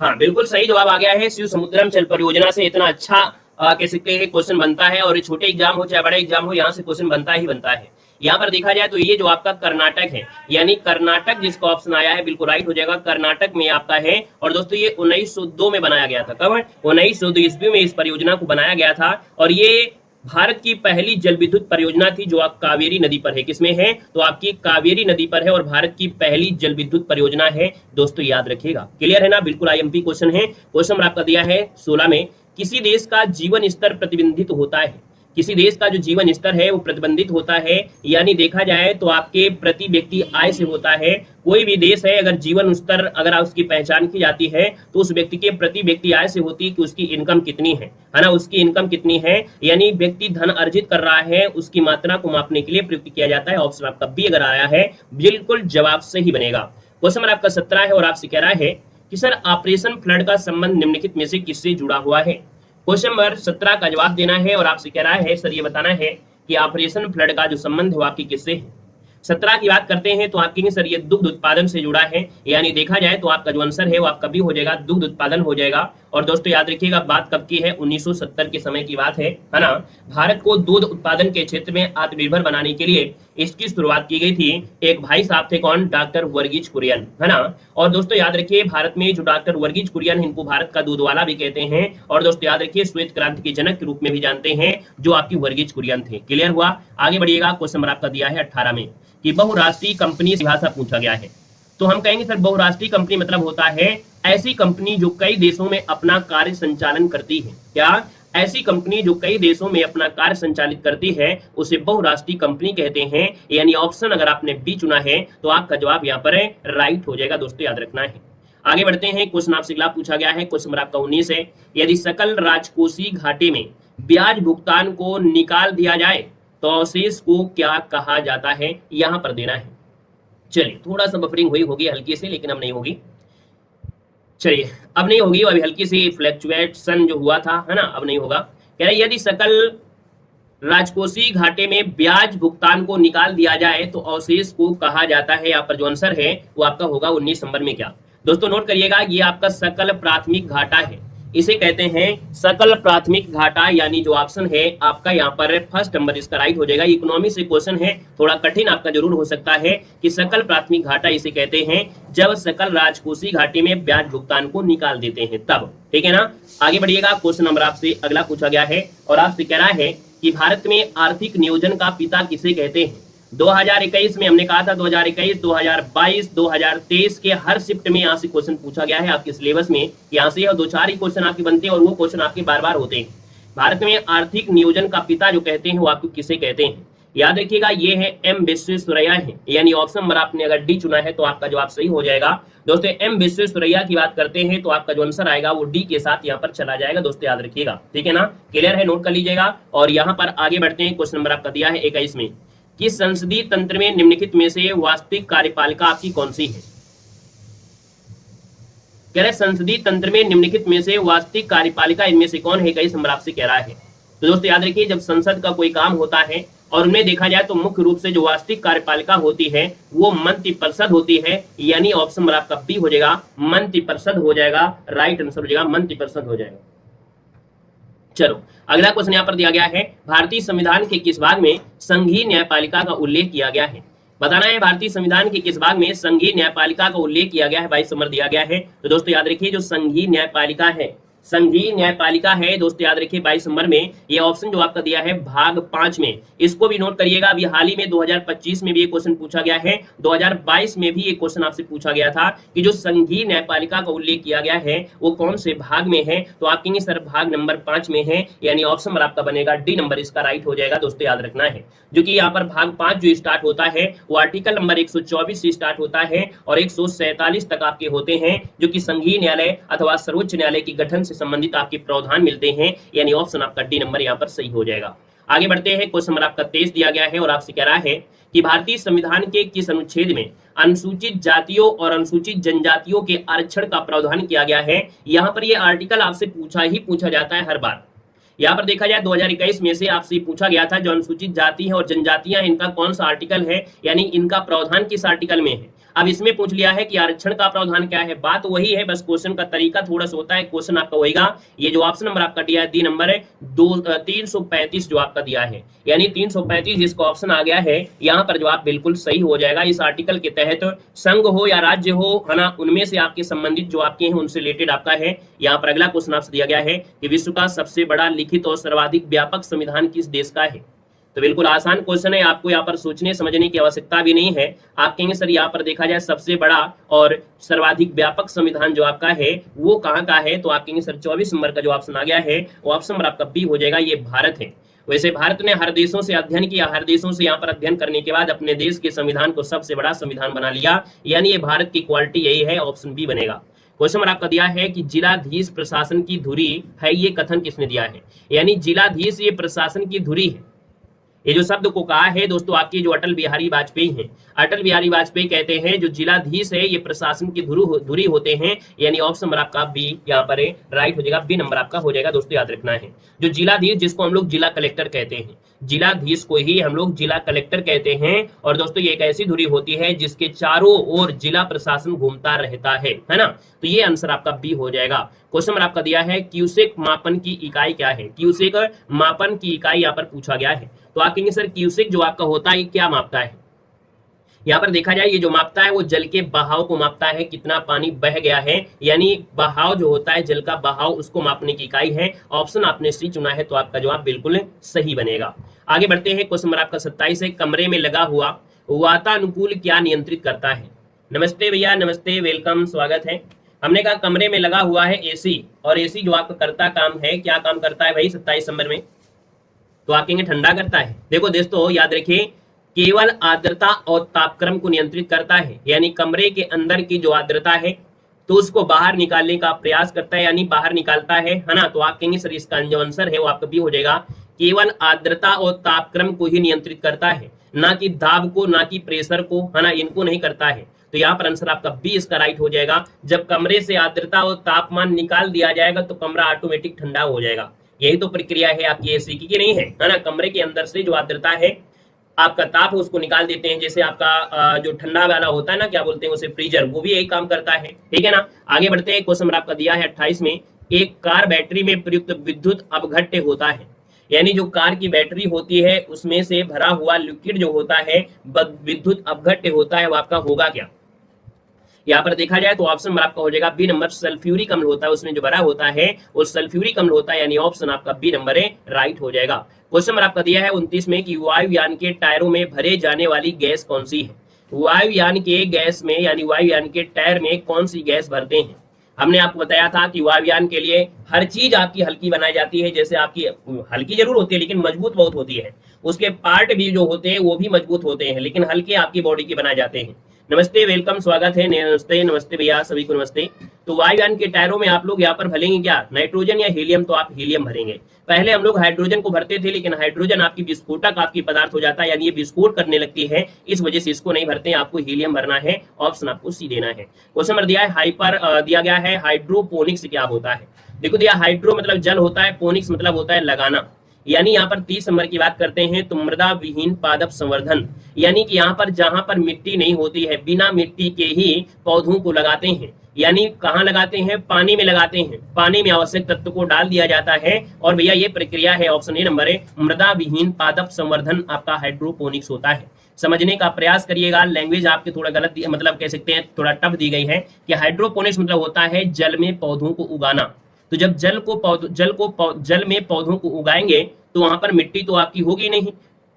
हाँ बिल्कुल सही जवाब आ गया है। शिव समुद्रम जल परियोजना से इतना अच्छा कह सकते हैं क्वेश्चन बनता है, और छोटे एग्जाम हो चाहे बड़े एग्जाम हो यहाँ से क्वेश्चन बनता ही बनता है। यहाँ पर देखा जाए तो ये जो आपका कर्नाटक है, यानी कर्नाटक जिसका ऑप्शन आया है बिल्कुल राइट हो जाएगा, कर्नाटक में आपका है। और दोस्तों ये 1902 में बनाया गया था। कब? 1902 ईस्वी में इस परियोजना को बनाया गया था, और ये भारत की पहली जल विद्युत परियोजना थी जो आप कावेरी नदी पर है। किसमें है? तो आपकी कावेरी नदी पर है, और भारत की पहली जल विद्युत परियोजना है। दोस्तों याद रखिएगा, क्लियर है ना, बिल्कुल आईएमपी क्वेश्चन है। क्वेश्चन नंबर आपका दिया है 16 में, किसी देश का जीवन स्तर प्रतिबंधित होता है। किसी देश का जो जीवन स्तर है वो प्रतिबंधित होता है, यानी देखा जाए तो आपके प्रति व्यक्ति आय से होता है। कोई भी देश है अगर जीवन स्तर अगर उसकी पहचान की जाती है तो उस व्यक्ति के प्रति व्यक्ति आय से होती है कि उसकी इनकम कितनी है ना, उसकी इनकम कितनी है, यानी व्यक्ति धन अर्जित कर रहा है उसकी मात्रा को मापने के लिए प्रयुक्त किया जाता है। ऑप्शन आपका बी अगर आया है बिल्कुल जवाब सही बनेगा। क्वेश्चन नंबर आपका 17 है, और आपसे कह रहा है कि सर ऑपरेशन फ्लड का संबंध निम्नलिखित में से किससे जुड़ा हुआ है। क्वेश्चन नंबर 17 का जवाब देना है, और आपसे कह रहा है सर ये बताना है कि ऑपरेशन फ्लड का जो संबंध है वो आपकी किससे है। 17 की बात करते हैं तो आप कहेंगे सर ये दुग्ध उत्पादन से जुड़ा है, यानी देखा जाए तो आपका जो आंसर है वो आपका भी हो जाएगा, दुग्ध उत्पादन हो जाएगा। और दोस्तों याद रखिएगा बात कब की है, 1970 के समय की बात है ना। भारत को दूध उत्पादन के क्षेत्र में आत्मनिर्भर बनाने के लिए इसकी शुरुआत की गई थी। एक भाई साहब थे, कौन? डॉक्टर वर्गीज कुरियन, है ना। और दोस्तों याद रखिए भारत में जो डॉक्टर वर्गीज कुरियन, इनको भारत का दूध वाला भी कहते हैं। और दोस्तों याद रखिए श्वेत क्रांति के जनक के रूप में भी जानते हैं जो आपकी वर्गीज कुरियन थे। क्लियर हुआ, आगे बढ़िएगा। क्वेश्चन नंबर आपका दिया है 18 में कि बहुराष्ट्रीय कंपनी से भाषा पूछा गया है। तो हम कहेंगे सर बहुराष्ट्रीय कंपनी मतलब होता है ऐसी कंपनी जो कई देशों में अपना कार्य संचालन करती है। क्या? ऐसी कंपनी जो कई देशों में अपना कार्य संचालित करती है उसे बहुराष्ट्रीय कंपनी कहते हैं। यानी ऑप्शन अगर आपने बी चुना है तो आपका जवाब यहाँ पर राइट हो जाएगा। दोस्तों याद रखना है। आगे बढ़ते हैं। क्वेश्चन आपसे अगला पूछा गया है, क्वेश्चन नंबर आपका 19 है। यदि सकल राजकोषीय घाटे में ब्याज भुगतान को निकाल दिया जाए तो अवशेष को क्या कहा जाता है, यहां पर देना है। चलिए, थोड़ा सा बफरिंग हुई होगी हल्की से, लेकिन अब नहीं होगी। चलिए, अब नहीं होगी, अभी हल्की सी फ्लैक्चुएशन जो हुआ था, है ना, अब नहीं होगा। कह रहे यदि सकल राजकोषीय घाटे में ब्याज भुगतान को निकाल दिया जाए तो अवशेष को कहा जाता है। यहाँ पर जो आंसर है वो आपका होगा 19 नंबर में। क्या दोस्तों नोट करिएगा, ये आपका सकल प्राथमिक घाटा है, इसे कहते हैं सकल प्राथमिक घाटा। यानी जो ऑप्शन है आपका यहाँ पर फर्स्ट नंबर इसका राइट हो जाएगा। इकोनॉमी से क्वेश्चन है, थोड़ा कठिन आपका जरूर हो सकता है कि सकल प्राथमिक घाटा इसे कहते हैं जब सकल राजकोषीय घाटे में ब्याज भुगतान को निकाल देते हैं तब। ठीक है ना। आगे बढ़िएगा। क्वेश्चन नंबर आपसे अगला पूछा गया है और आपसे कह रहा है कि भारत में आर्थिक नियोजन का पिता किसे कहते हैं। 2021 में हमने कहा था 2021, 2022, 2023 के हर शिफ्ट में यहाँ से क्वेश्चन पूछा गया है आपके सिलेबस में। यहाँ से और 2-4 ही क्वेश्चन आपके बनते हैं और वो क्वेश्चन आपके बार बार होते हैं। भारत में आर्थिक नियोजन का पिता जो कहते हैं वो आपको किसे कहते हैं, याद रखिएगा, ये है एम विश्वेश्वरैया है। यानी ऑप्शन नंबर आपने अगर डी चुना है तो आपका जवाब सही हो जाएगा। दोस्तों एम विश्वेश्वरैया की बात करते हैं तो आपका जो आंसर आएगा वो डी के साथ यहाँ पर चला जाएगा। दोस्तों याद रखिएगा, ठीक है ना, क्लियर है, नोट कर लीजिएगा। और यहाँ पर आगे बढ़ते हैं। क्वेश्चन नंबर आपका दिया है 21 में कि संसदीय तंत्र में निम्नलिखित में से वास्तविक कार्यपालिका आपकी कौन सी है। कह रहे संसदीय तंत्र में निम्नलिखित में से वास्तविक कार्यपालिका इनमें से कौन है, 21 नंबर आपसे कह रहा है। तो दोस्तों याद रखिए, जब संसद का कोई काम होता है और उनमें देखा जाए तो मुख्य रूप से जो वास्तविक कार्यपालिका होती है वो मंत्रिपरिषद होती है। यानी ऑप्शन नंबर आपका बी हो जाएगा, मंत्रिपरिषद हो जाएगा, राइट आंसर हो जाएगा, मंत्रिपरिषद हो जाएगा। चलो अगला क्वेश्चन यहाँ पर दिया गया है, भारतीय संविधान के किस भाग में संघीय न्यायपालिका का उल्लेख किया गया है। बताना है भारतीय संविधान के किस भाग में संघीय न्यायपालिका का उल्लेख किया गया है। 22 नंबर दिया गया है। तो दोस्तों याद रखिए, जो संघीय न्यायपालिका है, संघीय न्यायपालिका है, दोस्तों याद रखिए 22 नंबर में ये ऑप्शन जो आपका दिया है भाग 5 में, इसको भी नोट करिएगा। अभी हाल ही में 2025 में भी ये क्वेश्चन पूछा गया है, 2022 में भी ये क्वेश्चन आपसे पूछा गया था कि जो संघीय न्यायपालिका का उल्लेख किया गया है वो कौन से भाग में है। तो आप कहेंगे सर भाग नंबर 5 में है, यानी ऑप्शन नंबर आपका बनेगा डी नंबर, इसका राइट हो जाएगा। दोस्तों याद रखना है, जो कि यहाँ पर भाग 5 जो स्टार्ट होता है वो आर्टिकल नंबर 124 से स्टार्ट होता है और 147 तक आपके होते हैं, जो कि संघीय न्यायालय अथवा सर्वोच्च न्यायालय की गठन से संबंधित आपके प्रावधान मिलते हैं। यानी ऑप्शन आपका डी नंबर यहाँ पर सही हो जाएगा। आगे बढ़ते हैं। क्वेश्चन नंबर आपका 23 दिया गया है और आपसे कह रहा है कि भारतीय संविधान के किस अनुच्छेद में अनुसूचित जातियों और अनुसूचित जनजातियों के आरक्षण का प्रावधान किया गया है। यहाँ पर यह आर्टिकल आपसे पूछा जाता है हर बार। यहाँ पर देखा जाए 2021 में से आपसे पूछा गया था जो अनुसूचित जाति है और जनजातियां, इनका कौन सा आर्टिकल है, यानी इनका प्रावधान किस आर्टिकल में है। अब इसमें पूछ लिया है कि आरक्षण का प्रावधान क्या है। बात वही है, बस क्वेश्चन का तरीका थोड़ा सा होता है। क्वेश्चन आपका होगा, ये जो ऑप्शन नंबर आपका दिया है डी नंबर है 335 जो आपका दिया है, यानी 335 जिसका ऑप्शन आ गया है यहाँ पर जवाब बिल्कुल सही हो जाएगा। इस आर्टिकल के तहत संघ हो या राज्य हो, है ना, उनमें से आपके संबंधित जो आपके हैं उनसे रिलेटेड आपका है। यहाँ पर अगला क्वेश्चन आपसे दिया गया है कि विश्व का सबसे बड़ा लिखित और सर्वाधिक व्यापक संविधान किस देश का है। तो बिल्कुल आसान क्वेश्चन है, आपको यहाँ पर सोचने समझने की आवश्यकता भी नहीं है। आप कहेंगे सर यहाँ पर देखा जाए सबसे बड़ा और सर्वाधिक व्यापक संविधान जो आपका है वो कहाँ का है, तो आप कहेंगे सर 24 नंबर का जो ऑप्शन आ गया है वो ऑप्शन नंबर आपका बी हो जाएगा, ये भारत है। वैसे भारत ने हर देशों से अध्ययन किया, हर देशों से यहाँ पर अध्ययन करने के बाद अपने देश के संविधान को सबसे बड़ा संविधान बना लिया, यानी ये भारत की क्वालिटी यही है, ऑप्शन बी बनेगा। क्वेश्चन नंबर आपका दिया है कि जिलाधीश प्रशासन की धुरी है, ये कथन किसने दिया है। यानी जिलाधीश ये प्रशासन की धुरी है, ये जो शब्द को कहा है दोस्तों आपकी जो अटल बिहारी वाजपेयी हैं। अटल बिहारी वाजपेयी कहते हैं जो जिलाधीश है ये प्रशासन की धुरी होते हैं, यानी ऑप्शन नंबर आपका बी यहाँ पर राइट हो जाएगा, बी नंबर आपका हो जाएगा। दोस्तों याद रखना है, जो जिलाधीश जिसको हम लोग जिला कलेक्टर कहते हैं, जिलाधीश को ही हम लोग जिला कलेक्टर कहते हैं। और दोस्तों ये एक ऐसी धुरी होती है जिसके चारों ओर जिला प्रशासन घूमता रहता है ना। तो ये आंसर आपका बी हो जाएगा। क्वेश्चन नंबर आपका दिया है क्यूसेक मापन की इकाई क्या है। क्यूसेक मापन की इकाई यहाँ पर पूछा गया है, तो आप कहेंगे सर क्यूसेक जो आपका होता है क्या मापता है। यहाँ पर देखा जाए ये जो मापता है वो जल के बहाव को मापता है, कितना पानी बह गया है, यानी बहाव जो होता है जल का बहाव, उसको मापने की इकाई है। ऑप्शन आपने सी चुना है, तो आपका जवाब बिल्कुल सही बनेगा। आगे बढ़ते हैं। क्वेश्चन नंबर आपका 27 है, कमरे में लगा हुआ वातानुकूल क्या नियंत्रित करता है। नमस्ते भैया, नमस्ते, वेलकम, स्वागत है। हमने कहा कमरे में लगा हुआ है एसी, और एसी जो आपका करता काम है, क्या काम करता है भाई 27 नंबर में, तो आप कहेंगे ठंडा करता है। देखो दोस्तों याद रखिए, केवल आर्द्रता और तापक्रम को नियंत्रित करता है, यानी कमरे के अंदर की जो आर्द्रता है तो उसको बाहर निकालने का प्रयास करता है, यानी बाहर निकालता है ना। तो आप कहेंगे सर इसका जो आंसर है वो आपका बी हो जाएगा, केवल आर्द्रता और तापक्रम को ही नियंत्रित करता है, ना कि दाब को, ना कि प्रेशर को, है ना, इनको नहीं करता है। तो यहाँ पर आंसर आपका बी इसका राइट हो जाएगा। जब कमरे से आर्द्रता और तापमान निकाल दिया जाएगा तो कमरा ऑटोमेटिक ठंडा हो जाएगा। यही तो प्रक्रिया है आपकी एसी की नहीं है ना। कमरे के अंदर से जो आर्द्रता है, आपका ताप है, उसको निकाल देते हैं। जैसे आपका जो ठंडा वाला होता है ना, क्या बोलते हैं उसे, फ्रीजर, वो भी यही काम करता है। ठीक है ना। आगे बढ़ते हैं, क्वेश्चन आपका दिया है 28 में, एक कार बैटरी में प्रयुक्त विद्युत अपघट्य होता है, यानी जो कार की बैटरी होती है उसमें से भरा हुआ लिक्विड जो होता है विद्युत अपघट्य होता है, वो आपका होगा क्या। यहाँ पर देखा जाए तो ऑप्शन नंबर आपका हो जाएगा बी नंबर, सल्फ्यूरिक अम्ल होता है उसमें जो भरा होता है, वो सल्फ्यूरिक अम्ल होता है, यानी ऑप्शन आपका बी नंबर है राइट हो जाएगा। क्वेश्चन नंबर आपका दिया है 29 में कि वायुयान के टायरों में भरे जाने वाली गैस कौन सी है। वायुयान के गैस में, यानी वायुयान के टायर में कौन सी गैस भरते हैं। हमने आपको बताया था कि वायुयान के लिए हर चीज आपकी हल्की बनाई जाती है। जैसे आपकी हल्की जरूर होती है लेकिन मजबूत बहुत होती है, उसके पार्ट भी जो होते हैं वो भी मजबूत होते हैं, लेकिन हल्के आपकी बॉडी के बनाए जाते हैं। नमस्ते, वेलकम, स्वागत है, नमस्ते नमस्ते भैया, सभी को नमस्ते। तो वायुयान के टायरों में आप लोग यहाँ पर भरेंगे क्या, नाइट्रोजन या हीलियम, तो आप हीलियम भरेंगे। पहले हम लोग हाइड्रोजन को भरते थे, लेकिन हाइड्रोजन आपकी विस्फोटक आपकी पदार्थ हो जाता है, यानी ये विस्फोट करने लगती है, इस वजह से इसको नहीं भरते हैं। आपको हीलियम भरना है, ऑप्शन आपको सी देना है। क्वेश्चन नंबर दिया है हाइपर, दिया गया है हाइड्रोपोनिक्स क्या होता है। देखो दिया, हाइड्रो मतलब जल होता है, पोनिक्स मतलब होता है लगाना, यानी यहाँ पर 30 नंबर की बात करते हैं तो मृदा विहीन पादप संवर्धन, यानी कि यहाँ पर जहां पर मिट्टी नहीं होती है, बिना मिट्टी के ही पौधों को लगाते हैं। यानी कहाँ लगाते हैं, पानी में लगाते हैं, पानी में आवश्यक तत्व को डाल दिया जाता है। और भैया ये प्रक्रिया है, ऑप्शन ए नंबर है, मृदा विहीन पादप संवर्धन आपका हाइड्रोपोनिक्स होता है। समझने का प्रयास करिएगा, लैंग्वेज आपके थोड़ा गलत, मतलब कह सकते हैं थोड़ा टफ दी गई है कि हाइड्रोपोनिक्स मतलब होता है जल में पौधों को उगाना। तो जब जल में पौधों को उगाएंगे तो वहां पर मिट्टी तो आपकी होगी नहीं,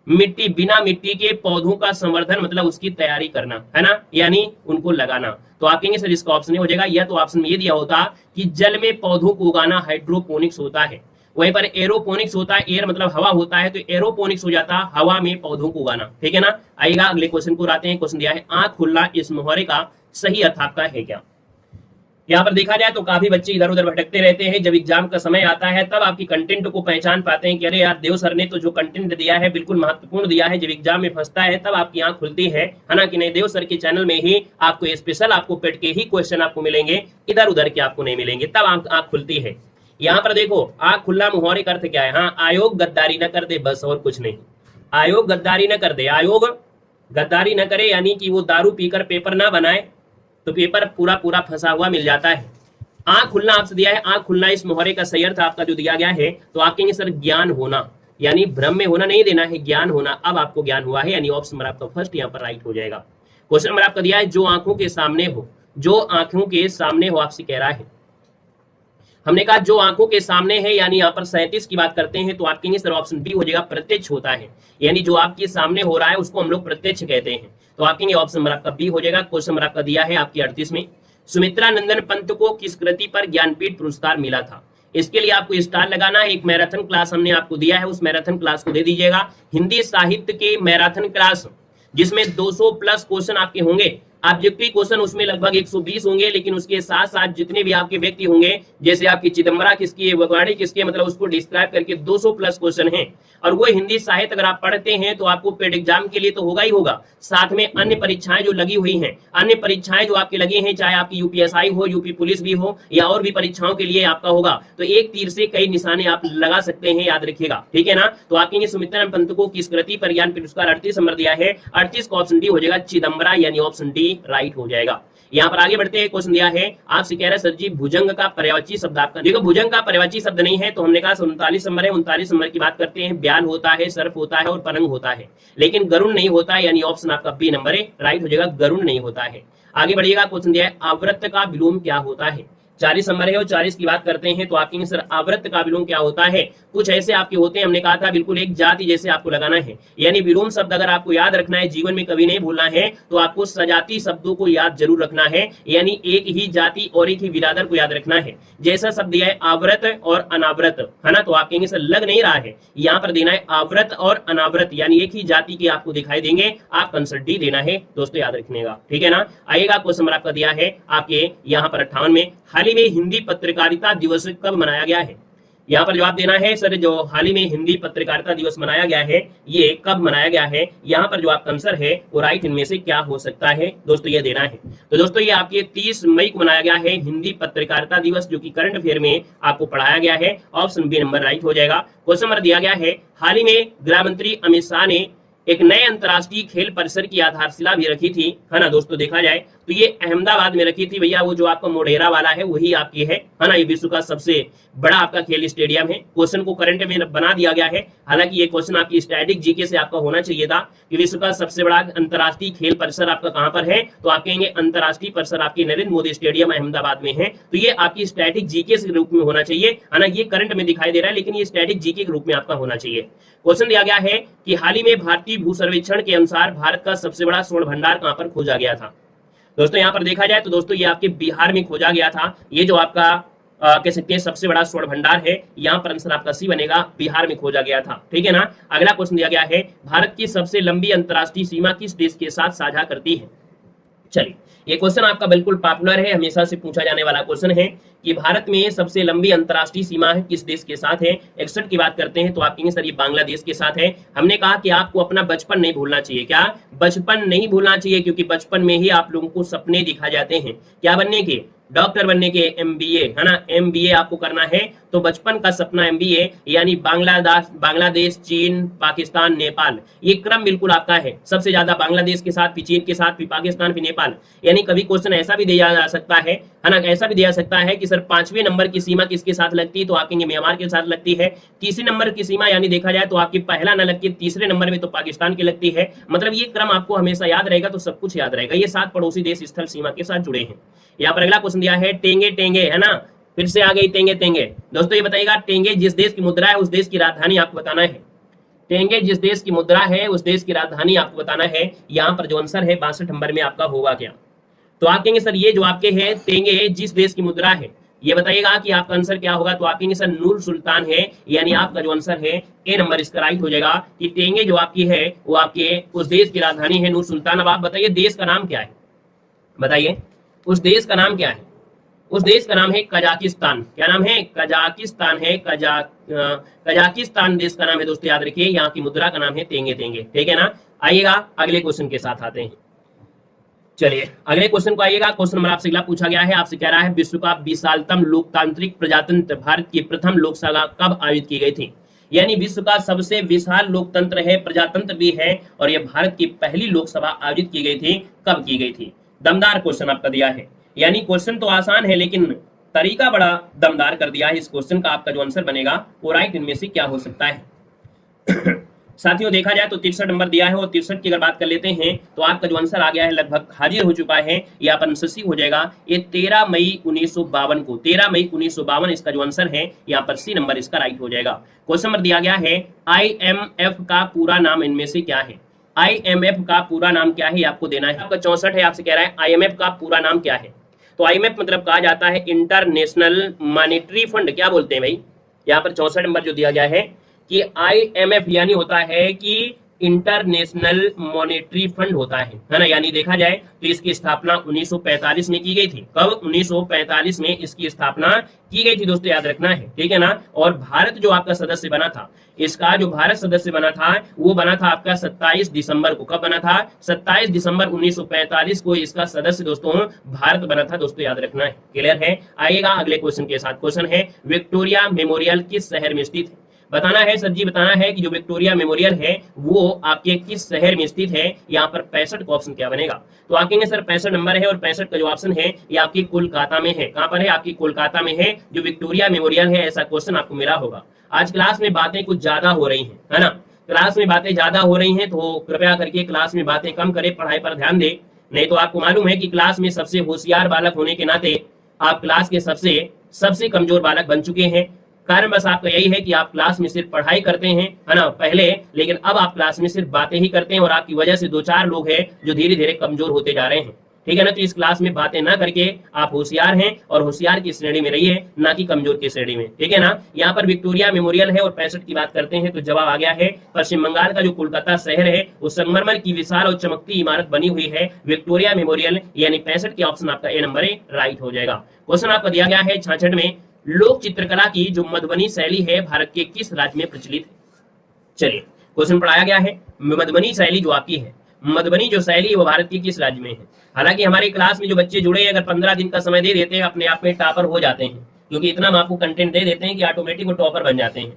मिट्टी, बिना मिट्टी के पौधों का संवर्धन मतलब उसकी तैयारी करना, है ना, यानी उनको लगाना। तो आप कहेंगे सर इसका ऑप्शन हो जाएगा, या तो ऑप्शन में ये दिया होता कि जल में पौधों को उगाना हाइड्रोपोनिक्स होता है। वहीं पर एरोपोनिक्स होता है, एयर मतलब हवा होता है, तो एरोपोनिक्स हो जाता हवा में पौधों को उगाना। ठीक है ना। आइएगा अगले क्वेश्चन को आते हैं। क्वेश्चन दिया है आंख खुलना, इस मुहावरे का सही अर्थ आपका है क्या। यहाँ पर देखा जाए तो काफी बच्चे इधर उधर भटकते रहते हैं। जब एग्जाम का समय आता है तब आपकी कंटेंट को पहचान पाते हैं कि अरे यार देव सर ने तो जो कंटेंट दिया है बिल्कुल महत्वपूर्ण दिया है। जब एग्जाम में फंसता है तब आपकी आंख खुलती है ना, कि नहीं, देव सर के चैनल में ही आपको स्पेशल आपको पेट के ही क्वेश्चन आपको मिलेंगे, इधर उधर के आपको नहीं मिलेंगे, तब आंख खुलती है। यहाँ पर देखो, आंख खुलना मुहावरे का अर्थ क्या है। हाँ, आयोग गद्दारी न कर दे, बस और कुछ नहीं। आयोग गद्दारी न कर दे, आयोग गद्दारी न करे, यानी कि वो दारू पीकर पेपर ना बनाए तो पेपर पूरा पूरा फंसा हुआ मिल जाता है। आंख खुलना आपसे दिया है, आंख खुलना इस मुहावरे का सही अर्थ आपका जो दिया गया है, तो आप कहेंगे सर ज्ञान होना, यानी भ्रम में होना नहीं देना है, ज्ञान होना। अब आपको ज्ञान हुआ है, यानी ऑप्शन नंबर आपका फर्स्ट यहाँ पर राइट हो जाएगा। क्वेश्चन नंबर आपका दिया है जो आंखों के सामने हो, जो आंखों के सामने हो आपसे कह रहा है। हमने कहा जो आंखों के सामने है, यानी यहाँ पर 37 की बात करते हैं, तो आप कहेंगे सर ऑप्शन बी हो जाएगा, प्रत्यक्ष होता है, यानी जो आपके सामने हो रहा है उसको हम लोग प्रत्यक्ष कहते हैं। तो आप कहेंगे ऑप्शन नंबर आपका बी हो जाएगा। क्वेश्चन नंबर आपका दिया है आपकी 38 में, सुमित्रा नंदन पंत को किस कृति पर ज्ञानपीठ पुरस्कार मिला था। इसके लिए आपको स्टार लगाना है। एक मैराथन क्लास हमने आपको दिया है, उस मैराथन क्लास को दे दीजिएगा। हिंदी साहित्य के मैराथन क्लास जिसमें 200 प्लस क्वेश्चन आपके होंगे, ऑब्जेक्टिव क्वेश्चन उसमें लगभग 120 होंगे, लेकिन उसके साथ साथ जितने भी आपके व्यक्ति होंगे, जैसे आपकी चिदम्बरा किसकी है, वगवाड़ी किसकी है, मतलब उसको डिस्क्राइब करके 200 प्लस क्वेश्चन हैं। और वो हिंदी साहित्य अगर आप पढ़ते हैं तो आपको पेड एग्जाम के लिए तो होगा ही होगा, साथ में अन्य परीक्षाएं जो लगी हुई हैं, अन्य परीक्षाएं जो आपके लगी हैं, चाहे आपकी यूपीएसआई हो, यूपी पुलिस भी हो, या और भी परीक्षाओं के लिए आपका होगा, तो एक तीर से कई निशाने आप लगा सकते हैं, याद रखिएगा। ठीक है ना। तो आप कहेंगे सुमित्रा पंत को किस कृति पर ज्ञानपीठ पुरस्कार, 38 नंबर दिया है, 38 का ऑप्शन डी हो जाएगा, चिदम्बरा, यानी ऑप्शन डी राइट हो जाएगा। यहाँ पर आगे बढ़ते हैं। क्वेश्चन दिया है आपसे कह रहा है सर जी भुजंग का पर्यायवाची शब्द आपका, देखो भुजंग का पर्यायवाची शब्द नहीं है, तो हमने कहा 39 नंबर है, 39 नंबर की बात करते हैं। ब्याल होता है, सर्प होता है और परंग होता है, लेकिन गरुण नहीं होता है, यानी ऑप्शन आपका बी नंबर है राइट हो जाएगा, गरुण नहीं होता है। आगे बढ़िएगा। क्वेश्चन दिया है आवृत्त का विलोम क्या होता है। 40 नंबर है और 40 की बात करते हैं तो आप कहेंगे सर आवृत्त का विलोम क्या होता है। कुछ ऐसे आपके होते हैं, हमने कहा था बिल्कुल एक जाति जैसे आपको लगाना है। यानी विलोम शब्द अगर आपको याद रखना है, जीवन में कभी नहीं भूलना है, तो आपको सजाती शब्दों को याद जरूर रखना है। यानी एक ही जाति और एक ही बिरादर को याद रखना है। जैसा शब्द दिया है आवृत और अनावृत, है ना, तो आप कहेंगे सर लग नहीं रहा है, यहाँ पर देना है आवृत और अनावृत, यानी एक ही जाति के आपको दिखाई देंगे, आप आंसर डी देना है दोस्तों, याद रखिएगा, ठीक है ना। आइएगा क्वेश्चन नंबर आपका दिया है आपके यहाँ पर 58 में, हाल ही में हिंदी पत्रकारिता दिवस कब मनाया गया है। यहाँ पर जवाब देना है सर जो हाल ही में हिंदी पत्रकारिता दिवस मनाया गया है ये कब मनाया गया है। यहाँ पर जो आपका आंसर है वो राइट इनमें से क्या हो सकता है दोस्तों, ये देना है। तो दोस्तों ये आपके 30 मई को मनाया गया है हिंदी पत्रकारिता दिवस, जो कि करंट अफेयर में आपको पढ़ाया गया है। ऑप्शन बी नंबर राइट हो जाएगा। क्वेश्चन नंबर दिया गया है, हाल ही में गृह मंत्री अमित शाह ने एक नए अंतर्राष्ट्रीय खेल परिसर की आधारशिला भी रखी थी, है ना दोस्तों। देखा जाए तो ये अहमदाबाद में रखी थी भैया, वो जो आपका मोढेरा वाला है वही आपकी है ना। ये विश्व का सबसे बड़ा आपका खेल स्टेडियम है। क्वेश्चन को करंट में बना दिया गया है, हालांकि ये क्वेश्चन आपकी स्टैटिक जीके से आपका होना चाहिए था कि विश्व का सबसे बड़ा अंतर्राष्ट्रीय खेल परिसर आपका कहां पर है, तो आप कहेंगे अंतर्राष्ट्रीय परिसर आपके नरेंद्र मोदी स्टेडियम अहमदाबाद में है। तो ये आपकी स्टैटिक जीके के रूप में होना चाहिए, है ना। ये करंट में दिखाई दे रहा है लेकिन ये स्टैटिक जीके के रूप में आपका होना चाहिए। क्वेश्चन दिया गया है कि हाल ही में भारतीय भू सर्वेक्षण के अनुसार भारत का सबसे बड़ा स्वर्ण भंडार कहां पर खोजा गया था। दोस्तों यहाँ पर देखा जाए तो दोस्तों ये आपके बिहार में खोजा गया था। ये जो आपका कह सकते हैं सबसे बड़ा स्वर्ण भंडार है, यहाँ पर आंसर आपका सी बनेगा, बिहार में खोजा गया था, ठीक है ना। अगला क्वेश्चन दिया गया है, भारत की सबसे लंबी अंतर्राष्ट्रीय सीमा किस देश के साथ साझा करती है। चलिए ये क्वेश्चन आपका बिल्कुल पॉपुलर है, हमेशा से पूछा जाने वाला क्वेश्चन है कि भारत में सबसे लंबी अंतर्राष्ट्रीय सीमा है किस देश के साथ है। 61 की बात करते हैं तो आप कहेंगे सर ये बांग्लादेश के साथ है। हमने कहा कि आपको अपना बचपन नहीं भूलना चाहिए, क्या बचपन नहीं भूलना चाहिए, क्योंकि बचपन में ही आप लोगों को सपने दिखा जाते हैं क्या बनने के, डॉक्टर बनने के, एमबीए, है ना, एमबीए आपको करना है। तो बचपन का सपना एमबीए, यानी बांग्लादेश, चीन, पाकिस्तान, नेपाल, ये क्रम बिल्कुल आपका है। सबसे ज्यादा बांग्लादेश के साथ, फिर चीन के साथ, फिर पाकिस्तान, फिर नेपाल। यानी कभी क्वेश्चन ऐसा भी दिया जा सकता है ना, ऐसा भी दिया सकता है कि सर 5वें नंबर की सीमा किसके साथ लगती है, तो आप कहेंगे म्यांमार के साथ लगती है। तीसरे नंबर की सीमा यानी देखा जाए तो आपकी पहला न लगती है, तीसरे नंबर में तो पाकिस्तान की लगती है। मतलब ये क्रम आपको हमेशा याद रहेगा, तो सब कुछ याद रहेगा। ये 7 पड़ोसी देश स्थल सीमा के साथ जुड़े हैं। यहाँ पर अगला क्वेश्चन दिया है, टेंगे टेंगे, है ना, फिर से आ गई टेंगे टेंगे। दोस्तों ये बताइएगा टेंगे जिस देश की मुद्रा है उस देश की राजधानी आपको बताना है। टेंगे जिस देश की मुद्रा है उस देश की राजधानी आपको बताना है। यहाँ पर जो आंसर है 62 नंबर में आपका होगा क्या, तो आप कहेंगे सर ये जो आपके है टेंगे जिस देश की मुद्रा है, ये बताइएगा कि आपका आंसर क्या होगा, तो आप कहेंगे सर नूर सुल्तान है। यानी आपका जो आंसर है ए नंबर इसका राइट हो जाएगा कि टेंगे जो आपकी है वो आपके उस देश की राजधानी है नूर सुल्तान। अब आप बताइए देश का नाम क्या है, बताइए उस देश का नाम क्या है। उस देश का नाम है कजाकिस्तान। क्या नाम है, कजाकिस्तान है, कजाकिस्तान देश का नाम है दोस्तों, याद रखिए। यहाँ की मुद्रा का नाम है तेंगे तेंगे, ठीक है ना। आइएगा अगले क्वेश्चन के साथ आते हैं। चलिए अगले क्वेश्चन को आइएगा। क्वेश्चन नंबर आपसे अगला पूछा गया है, आपसे कह रहा है विश्व का विशालतम लोकतांत्रिक प्रजातंत्र भारत की प्रथम लोकसभा कब आयोजित की गई थी। यानी विश्व का सबसे विशाल लोकतंत्र है, प्रजातंत्र भी है, और यह भारत की पहली लोकसभा आयोजित की गई थी, कब की गई थी। दमदार क्वेश्चन आपका दिया है, यानी क्वेश्चन तो आसान है लेकिन तरीका बड़ा दमदार कर दिया है इस क्वेश्चन का। आपका जो आंसर बनेगा वो राइट इनमें से क्या हो सकता है। साथियों देखा जाए तो 63 नंबर दिया है, और 63 की अगर बात कर लेते हैं तो आपका जो आंसर आ गया है लगभग हाजिर हो चुका है, यहाँ पर आंसर सी हो जाएगा। ये 13 मई 1952 को, 13 मई 1952 इसका जो आंसर है, यहाँ पर सी नंबर इसका राइट हो जाएगा। क्वेश्चन नंबर दिया गया है, IMF का पूरा नाम इनमें से क्या है। IMF का पूरा नाम क्या है आपको देना है। आपका 64 है, आपसे कह रहा है IMF का पूरा नाम क्या है। तो IMF मतलब कहा जाता है इंटरनेशनल मॉनेटरी फंड, क्या बोलते हैं भाई। यहाँ पर 64 नंबर जो दिया गया है कि IMF यानी होता है कि इंटरनेशनल मॉनेटरी फंड होता है ना। यानी देखा जाए तो इसकी स्थापना 1945 में की गई थी। कब, 1945 में इसकी स्थापना की गई थी दोस्तों, याद रखना है, ठीक है ना। और भारत जो आपका सदस्य बना था, इसका जो भारत सदस्य बना था वो बना था आपका 27 दिसंबर को। कब बना था, 27 दिसंबर 1945 को इसका सदस्य दोस्तों भारत बना था दोस्तों, याद रखना है, क्लियर है। आइएगा अगले क्वेश्चन के साथ। क्वेश्चन है विक्टोरिया मेमोरियल किस शहर में स्थित है। बताना है सर जी, बताना है कि जो विक्टोरिया मेमोरियल है वो आपके किस शहर में स्थित है। यहाँ पर 65 का ऑप्शन क्या बनेगा, तो आप कहेंगे सर 65 नंबर है, और 65 का जो ऑप्शन है ये आपकी कोलकाता में है। कहाँ पर है, आपकी कोलकाता में है जो विक्टोरिया मेमोरियल है। ऐसा क्वेश्चन आपको मिला होगा। आज क्लास में बातें कुछ ज्यादा हो रही है ना, क्लास में बातें ज्यादा हो रही हैं, तो कृपया करके क्लास में बातें कम करें, पढ़ाई पर ध्यान दें। नहीं तो आपको मालूम है कि क्लास में सबसे होशियार बालक होने के नाते आप क्लास के सबसे सबसे कमजोर बालक बन चुके हैं। कारण बस आपका यही है कि आप क्लास में सिर्फ पढ़ाई करते हैं, है ना, पहले, लेकिन अब आप क्लास में सिर्फ बातें ही करते हैं और आपकी वजह से 2-4 लोग हैं जो धीरे धीरे कमजोर होते जा रहे हैं। ठीक है ना। तो इस क्लास में बातें ना करके आप होशियार हैं और होशियार की श्रेणी में रहिए, ना कि कमजोर की श्रेणी में। ठीक है ना। यहाँ पर विक्टोरिया मेमोरियल है और 65 की बात करते हैं तो जवाब आ गया है पश्चिम बंगाल का जो कोलकाता शहर है उस संगमरमर की विशाल और चमकती इमारत बनी हुई है विक्टोरिया मेमोरियल, यानी 65 के ऑप्शन आपका ए नंबर राइट हो जाएगा। क्वेश्चन आपका दिया गया है 66 में, लोक चित्रकला की जो मधुबनी शैली है भारत के किस राज्य में प्रचलित है। चलिए क्वेश्चन पढ़ाया गया है, मधुबनी शैली जो आपकी है, मधुबनी जो शैली वो भारत की किस राज्य में है। हालांकि हमारे क्लास में जो बच्चे जुड़े हैं अगर 15 दिन का समय दे देते हैं अपने आप में टॉपर हो जाते हैं, क्योंकि इतना हम आपको कंटेंट दे देते हैं कि ऑटोमेटिक वो टॉपर बन जाते हैं।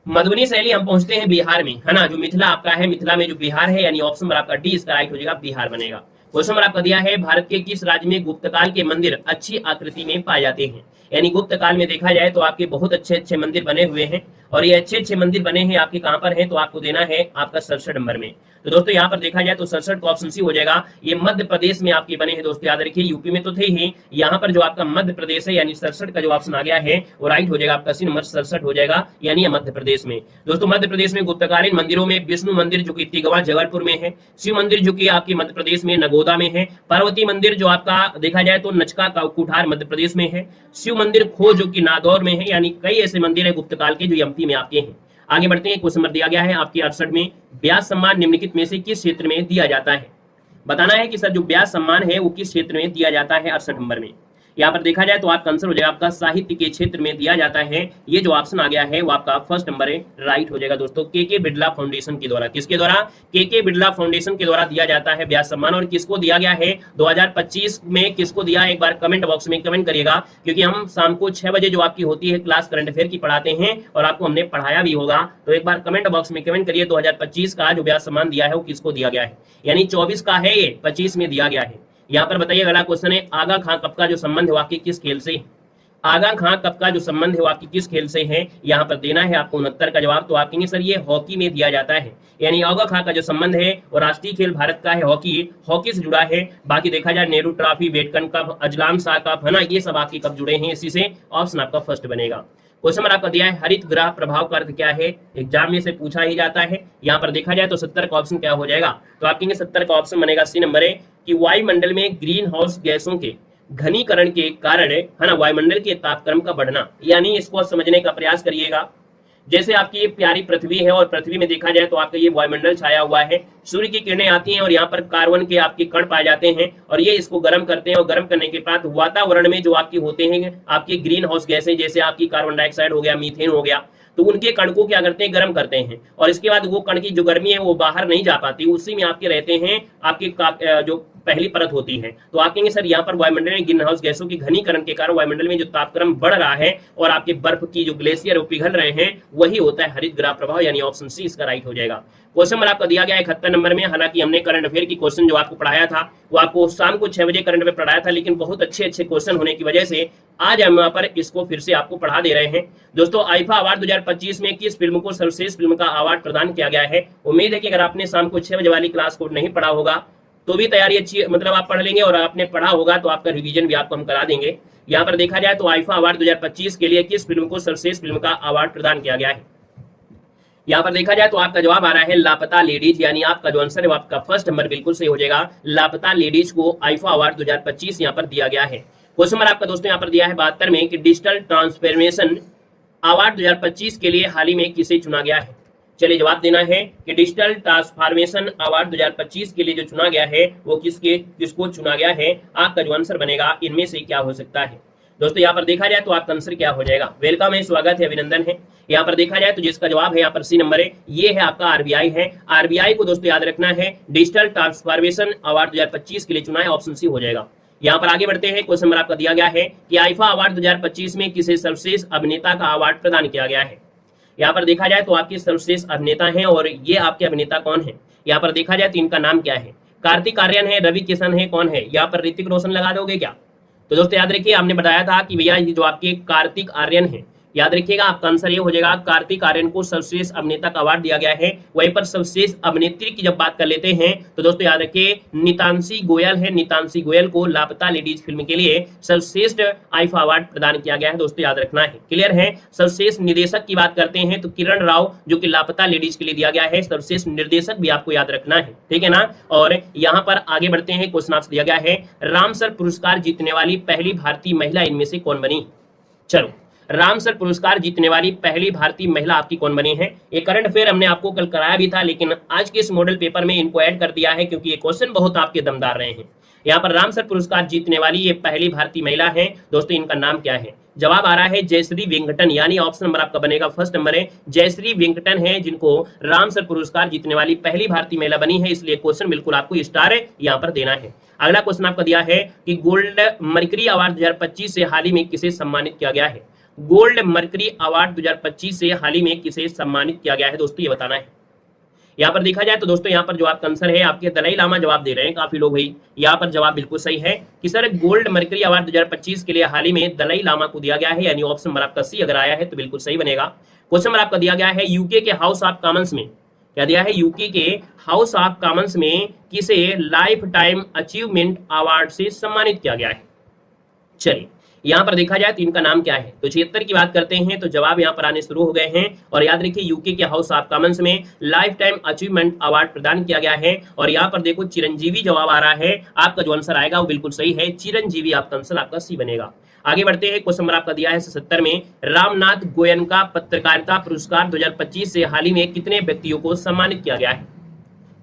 मधुबनी शैली हम पहुंचते हैं बिहार में, है ना, जो मिथिला आपका है, मिथिला में जो बिहार है, यानी ऑप्शन नंबर आपका डी इसका राइट हो जाएगा, बिहार बनेगा। क्वेश्चन नंबर आपका दिया है भारत के किस राज्य में गुप्तकाल के मंदिर अच्छी आकृति में पाए जाते हैं। यानी गुप्त काल में देखा जाए तो आपके बहुत अच्छे अच्छे मंदिर बने हुए हैं और ये अच्छे अच्छे मंदिर बने हैं आपके कहां पर हैं, तो आपको देना है आपका 67 नंबर में। तो दोस्तों यहाँ पर देखा जाए तो 67 का ऑप्शन सी हो जाएगा। ये मध्य प्रदेश में आपके बने हैं दोस्तों, याद रखिए, यूपी में तो थे ही, यहाँ पर जो आपका मध्य प्रदेश है यानी 67 का जो ऑप्शन आ गया है वो राइट हो जाएगा, आपका सी नंबर 67 हो जाएगा, यानी मध्य प्रदेश में। दोस्तों मध्य प्रदेश में गुप्तकालीन मंदिरों में विष्णु मंदिर जो कि तिगवा जबलपुर में है, शिव मंदिर जो कि आपके मध्य प्रदेश में नगोदा में है, पार्वती मंदिर जो आपका देखा जाए तो नचका कुठार मध्य प्रदेश में है, शिव मंदिर खो जो कि नादौर में है, यानी कई ऐसे मंदिर है गुप्तकाल के जो एमपी में आपके हैं। आगे बढ़ते हैं, क्वेश्चन नंबर दिया गया है आपके 68 में, व्यास सम्मान निम्नलिखित में से किस क्षेत्र में दिया जाता है। बताना है कि सर जो व्यास सम्मान है वो किस क्षेत्र में दिया जाता है 68 नंबर में। यहाँ पर देखा जाए तो आपका आंसर हो जाएगा आपका साहित्य के क्षेत्र में दिया जाता है। ये जो ऑप्शन आ गया है वो आपका फर्स्ट नंबर है, राइट हो जाएगा दोस्तों। के बिरला फाउंडेशन के द्वारा, किसके द्वारा, के बिरला फाउंडेशन के द्वारा दिया जाता है व्यास सम्मान। और किसको दिया गया है 2025 में, किसको दिया एक बार कमेंट बॉक्स में कमेंट करिएगा, क्योंकि हम शाम को 6 बजे जो आपकी होती है क्लास करंट अफेयर की पढ़ाते हैं और आपको हमने पढ़ाया भी होगा, तो एक बार कमेंट बॉक्स में कमेंट करिए 2025 का जो व्यास सम्मान दिया है वो किसको दिया गया है। यानी 24 का है ये, 25 में दिया गया है। यहाँ पर बताइए अगला क्वेश्चन है, आगा खां कप का जो संबंध है आपकी किस खेल से। आगा खां कप का जो संबंध है आपकी किस खेल से है, यहाँ पर देना है आपको 69 का जवाब। तो आप कहेंगे सर ये हॉकी में दिया जाता है, यानी आगा खां का जो संबंध है और राष्ट्रीय खेल भारत का है हॉकी से जुड़ा है। बाकी देखा जाए नेहरू ट्रॉफी, वेटकन कप, अजलान शाह कप, है ना, ये सब आपके कप जुड़े हैं, इसी से ऑप्शन आपका फर्स्ट बनेगा। क्वेश्चन नंबर आपका दिया है हरित ग्रह प्रभाव का अर्थ क्या है, एग्जाम में से पूछा ही जाता है। यहाँ पर देखा जाए तो 70 का ऑप्शन क्या हो जाएगा, तो आप कहेंगे 70 का ऑप्शन बनेगा सी नंबर है कि वायुमंडल में ग्रीन हाउस गैसों के घनीकरण के कारण, है ना, वायुमंडल के तापक्रम का बढ़ना। यानी इसको समझने का प्रयास करिएगा। जैसे आपकी ये प्यारी पृथ्वी है और पृथ्वी में देखा जाए तो आपका ये वायुमंडल छाया हुआ है, सूर्य की किरणें आती हैं और यहाँ पर कार्बन के आपके कण पाए जाते हैं और ये इसको गर्म करते हैं और गर्म करने के बाद वातावरण में जो आपकी होते हैं आपके ग्रीन हाउस गैसें, जैसे आपकी कार्बन डाइऑक्साइड हो गया, मीथेन हो गया, तो उनके कण को क्या करते हैं, गर्म करते हैं और इसके बाद वो कण की जो गर्मी है वो बाहर नहीं जा पाती, उसी में आपके रहते हैं आपके जो पहली परत होती है। तो आप कहेंगे सर यहाँ पर वायुमंडल में ग्रीन हाउस गैसों की घनीकरण के कारण वायुमंडल में जो तापक्रम बढ़ रहा है और आपके बर्फ की जो ग्लेशियर वो पिघल रहे हैं, वही होता है हरित ग्रह प्रभाव, यानी ऑप्शन सी इसका राइट हो जाएगा। क्वेश्चन नंबर आपका दिया गया 71 नंबर में। हालांकि हमने करंट अफेयर की क्वेश्चन जो आपको पढ़ाया था वो आपको शाम को 6 बजे करंट अफेयर पढ़ाया था, लेकिन बहुत अच्छे अच्छे क्वेश्चन होने की वजह से आज हम यहाँ पर इसको फिर से आपको पढ़ा दे रहे हैं। दोस्तों आईफा अवार्ड 2025 में किस फिल्म को सर्वश्रेष्ठ फिल्म का अवार्ड प्रदान किया गया है। उम्मीद है कि अगर आपने शाम को 6 बजे वाली क्लास को नहीं पढ़ा होगा तो भी तैयारी अच्छी, मतलब आप पढ़ लेंगे, और आपने पढ़ा होगा तो आपका रिवीजन भी आपको हम करा देंगे। यहाँ पर देखा जाए तो आईफा अवार्ड 2025 के लिए किस फिल्म को सर्वश्रेष्ठ फिल्म का अवार्ड प्रदान किया गया है। यहाँ पर देखा जाए तो आपका जवाब आ रहा है लापता लेडीज, यानी आपका जो आंसर है वो आपका फर्स्ट नंबर बिल्कुल सही हो जाएगा। लापता लेडीज को आईफा अवार्ड 2025 यहाँ पर दिया गया है। क्वेश्चन नंबर आपका दोस्तों यहाँ पर दिया है 72 में कि डिजिटल ट्रांसफॉर्मेशन अवार्ड 2025 के लिए हाल ही में किसे चुना गया है। चलिए जवाब देना है कि डिजिटल ट्रांसफॉर्मेशन अवार्ड 2025 के लिए जो चुना गया है वो किसको चुना गया है। आपका जो आंसर बनेगा इनमें से क्या हो सकता है। दोस्तों यहाँ पर देखा जाए तो आपका आंसर क्या हो जाएगा। वेलकम है, स्वागत है, अभिनंदन है। यहाँ पर देखा जाए तो जिसका जवाब है यहाँ पर सी नंबर है, ये है आपका आरबीआई है। आरबीआई को दोस्तों याद रखना है, डिजिटल ट्रांसफॉर्मेशन अवार्ड 2025 के लिए चुना है, ऑप्शन सी हो जाएगा। यहाँ पर आगे बढ़ते हैं, क्वेश्चन नंबर आपका दिया गया है कि आईफा अवार्ड 2025 में किसे सर्वश्रेष्ठ अभिनेता का अवार्ड प्रदान किया गया है। यहाँ पर देखा जाए तो आपके सर्वश्रेष्ठ अभिनेता हैं और ये आपके अभिनेता कौन है। यहाँ पर देखा जाए तो इनका नाम क्या है, कार्तिक आर्यन है, रवि किशन है, कौन है। यहाँ पर ऋतिक रोशन लगा दोगे क्या। तो दोस्तों याद रखिए, हमने बताया था कि भैया ये जो आपके कार्तिक आर्यन है, याद रखिएगा आपका आंसर ये हो जाएगा कार्तिक आर्यन को सर्वश्रेष्ठ अभिनेता का अवार्ड दिया गया है। वहीं पर सर्वश्रेष्ठ अभिनेत्री की जब बात कर लेते हैं तो दोस्तों याद रखिए नितांशी गोयल है, नितांशी गोयल को लापता लेडीज फिल्म के लिए सर्वश्रेष्ठ आईफा अवार्ड प्रदान किया गया है। दोस्तों याद रखना है, क्लियर है। सर्वश्रेष्ठ निर्देशक की बात करते हैं तो किरण राव जो कि लापता लेडीज के लिए दिया गया है। सर्वश्रेष्ठ निर्देशक भी आपको याद रखना है, ठीक है ना। और यहाँ पर आगे बढ़ते हैं, क्वेश्चन आपसे दिया गया है रामसर पुरस्कार जीतने वाली पहली भारतीय महिला इनमें से कौन बनी। चलो, रामसर पुरस्कार जीतने वाली पहली भारतीय महिला आपकी कौन बनी है। ये करंट अफेयर हमने आपको कल कराया भी था, लेकिन आज के इस मॉडल पेपर में इनको ऐड कर दिया है क्योंकि ये क्वेश्चन बहुत आपके दमदार रहे हैं। यहाँ पर रामसर पुरस्कार जीतने वाली ये पहली भारतीय महिला है। दोस्तों इनका नाम क्या है। जवाब आ रहा है जयश्री वेंकटन, यानी ऑप्शन नंबर आपका बनेगा फर्स्ट नंबर है जयश्री वेंकटन है जिनको रामसर पुरस्कार जीतने वाली पहली भारतीय महिला बनी है, इसलिए क्वेश्चन बिल्कुल आपको स्टार यहाँ पर देना है। अगला क्वेश्चन आपका दिया है कि गोल्ड मर्करी अवार्ड 2025 से हाल ही में किसे सम्मानित किया गया है। गोल्ड मर्करी अवार्ड 2025 से हाल ही में किसे सम्मानित किया गया है, दोस्तों ये बताना है। यहाँ पर देखा जाए तो दोस्तों यहाँ पर जो आपका आंसर है आपके दलाई लामा जवाब दे रहे हैं काफी लोग भाई। यहाँ पर जवाब बिल्कुल सही है कि सर गोल्ड मर्करी अवार्ड 2025 के लिए हाल ही में दलाई लामा को दिया गया है, यानी ऑप्शन नंबर आपका सी अगर आया है तो बिल्कुल सही बनेगा। क्वेश्चन नंबर आपका दिया गया है यूके के हाउस ऑफ कॉमन्स में, क्या दिया है, यूके के हाउस ऑफ कॉमन्स में किसे लाइफ टाइम अचीवमेंट अवार्ड से सम्मानित किया गया है। चलिए यहाँ पर देखा जाए तो इनका नाम क्या है, तो 76 की बात करते हैं तो जवाब यहाँ पर आने शुरू हो गए हैं। और याद रखिए यूके के हाउस ऑफ कॉमन्स में लाइफ टाइम अचीवमेंट अवार्ड प्रदान किया गया है। और यहाँ पर देखो चिरंजीवी जवाब आ रहा है, आपका जो आंसर आएगा वो बिल्कुल सही है, चिरंजीवी आपका आंसर आपका सी बनेगा। आगे बढ़ते हैं, क्वेश्चन नंबर आपका दिया है 77 में रामनाथ गोयनका पत्रकारिता पुरस्कार 2025 से हाल ही में कितने व्यक्तियों को सम्मानित किया गया है।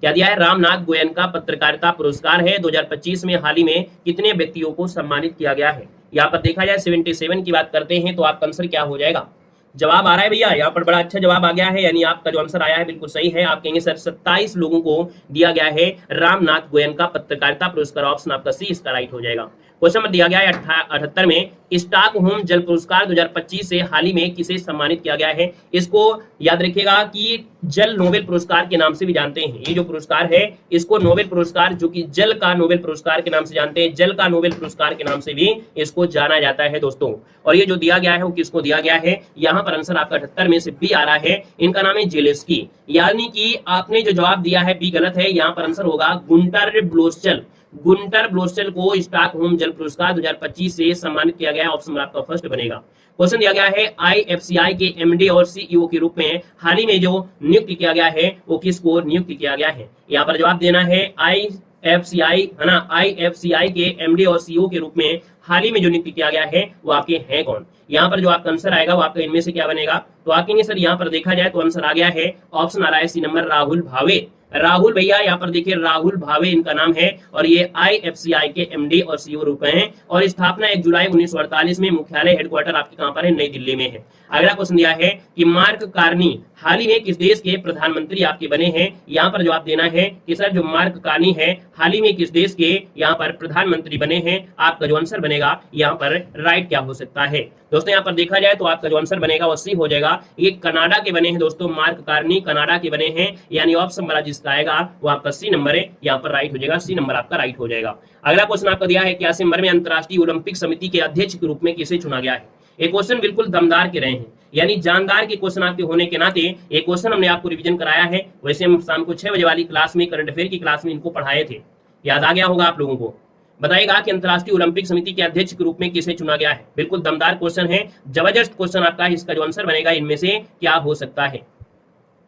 क्या दिया है, रामनाथ गोयनका पत्रकारिता पुरस्कार है 2025 में हाल ही में कितने व्यक्तियों को सम्मानित किया गया है। यहाँ पर देखा जाए 77 की बात करते हैं तो आपका आंसर क्या हो जाएगा। जवाब आ रहा है भैया, यहाँ पर बड़ा अच्छा जवाब आ गया है, यानी आपका जो आंसर आया है बिल्कुल सही है। आप कहेंगे सर 27 लोगों को दिया गया है रामनाथ गोयनका पत्रकारिता पुरस्कार, ऑप्शन आपका सी इसका राइट हो जाएगा। क्वेश्चन नंबर दिया गया है 78 में स्टॉकहोम जल पुरस्कार 2025 से हाल ही में किसे सम्मानित किया गया है। इसको याद रखिएगा कि जल नोबेल पुरस्कार के नाम से भी जानते हैं। ये जो पुरस्कार है इसको नोबेल पुरस्कार, जो कि जल का नोबेल पुरस्कार के नाम से जानते हैं, जल का नोबेल पुरस्कार के नाम से भी इसको जाना जाता है दोस्तों। और ये जो दिया गया है वो किसको दिया गया है, यहाँ पर आंसर आपका 78 में से बी आ रहा है, इनका नाम है जेलेस्की। यानी कि आपने जो जवाब दिया है बी गलत है, यहाँ पर आंसर होगा गुंटर ब्लोस्चल। गुंटर ब्लोस्चल को स्टॉकहोम जल पुरस्कार 2025 से सम्मानित किया गया है, ऑप्शन आपका फर्स्ट बनेगा। क्वेश्चन दिया गया है आईएफसीआई के एमडी और सीईओ के रूप में हाल ही में जो नियुक्त किया गया है वो किसको नियुक्त किया गया है। यहाँ पर जवाब देना है आईएफसीआई है ना, आईएफसीआई के एमडी और सीईओ के रूप में हाल ही में जो नियुक्त किया गया है वो आपके हैं कौन। यहाँ पर जो आपका आंसर आएगा वो आपका इनमें से क्या बनेगा, तो आगे सर यहाँ पर देखा जाए तो आंसर आ गया है, ऑप्शन आ रहा है सी नंबर राहुल भावे। राहुल भैया यहाँ पर देखिए राहुल भावे इनका नाम है और ये आईएफसीआई के एमडी और सीईओ रूप में हैं और स्थापना 1 जुलाई 1948 में, मुख्यालय हेडक्वार्टर आपके कहां पर है, नई दिल्ली में है। अगला क्वेश्चन दिया है कि मार्क कार्नी हाल ही में किस देश के प्रधानमंत्री आपके बने हैं। यहाँ पर जवाब देना है कि सर जो मार्क कार्नी है हाल ही में किस देश के यहाँ पर प्रधानमंत्री बने हैं। आपका जो आंसर बनेगा यहाँ पर राइट क्या हो सकता है दोस्तों, यहाँ पर देखा जाए तो आपका जो आंसर बनेगा वो सी हो जाएगा। ये कनाडा के बने हैं दोस्तों, मार्क कार्नी कनाडा के बने हैं, यानी ऑप्शन वाला जिसका आएगा वो आपका सी नंबर है, यहाँ पर राइट हो जाएगा, सी नंबर आपका राइट हो जाएगा। अगला क्वेश्चन आपका दिया है 81 नंबर में अंतर्राष्ट्रीय ओलंपिक समिति के अध्यक्ष के रूप में किसे चुना गया है। एक क्वेश्चन बिल्कुल दमदार के रहे हैं, यानी जानदार के क्वेश्चन आपके होने के नाते एक क्वेश्चन हमने आपको रिवीजन कराया है। वैसे हम शाम को 6 बजे वाली क्लास में करंट अफेयर की क्लास में इनको पढ़ाए थे, याद आ गया होगा आप लोगों को। बताएगा कि अंतर्राष्ट्रीय ओलंपिक समिति के अध्यक्ष के रूप में किसे चुना गया है। बिल्कुल दमदार क्वेश्चन है, जबरदस्त क्वेश्चन आपका है, इसका जो आंसर बनेगा इनमें से क्या हो सकता है।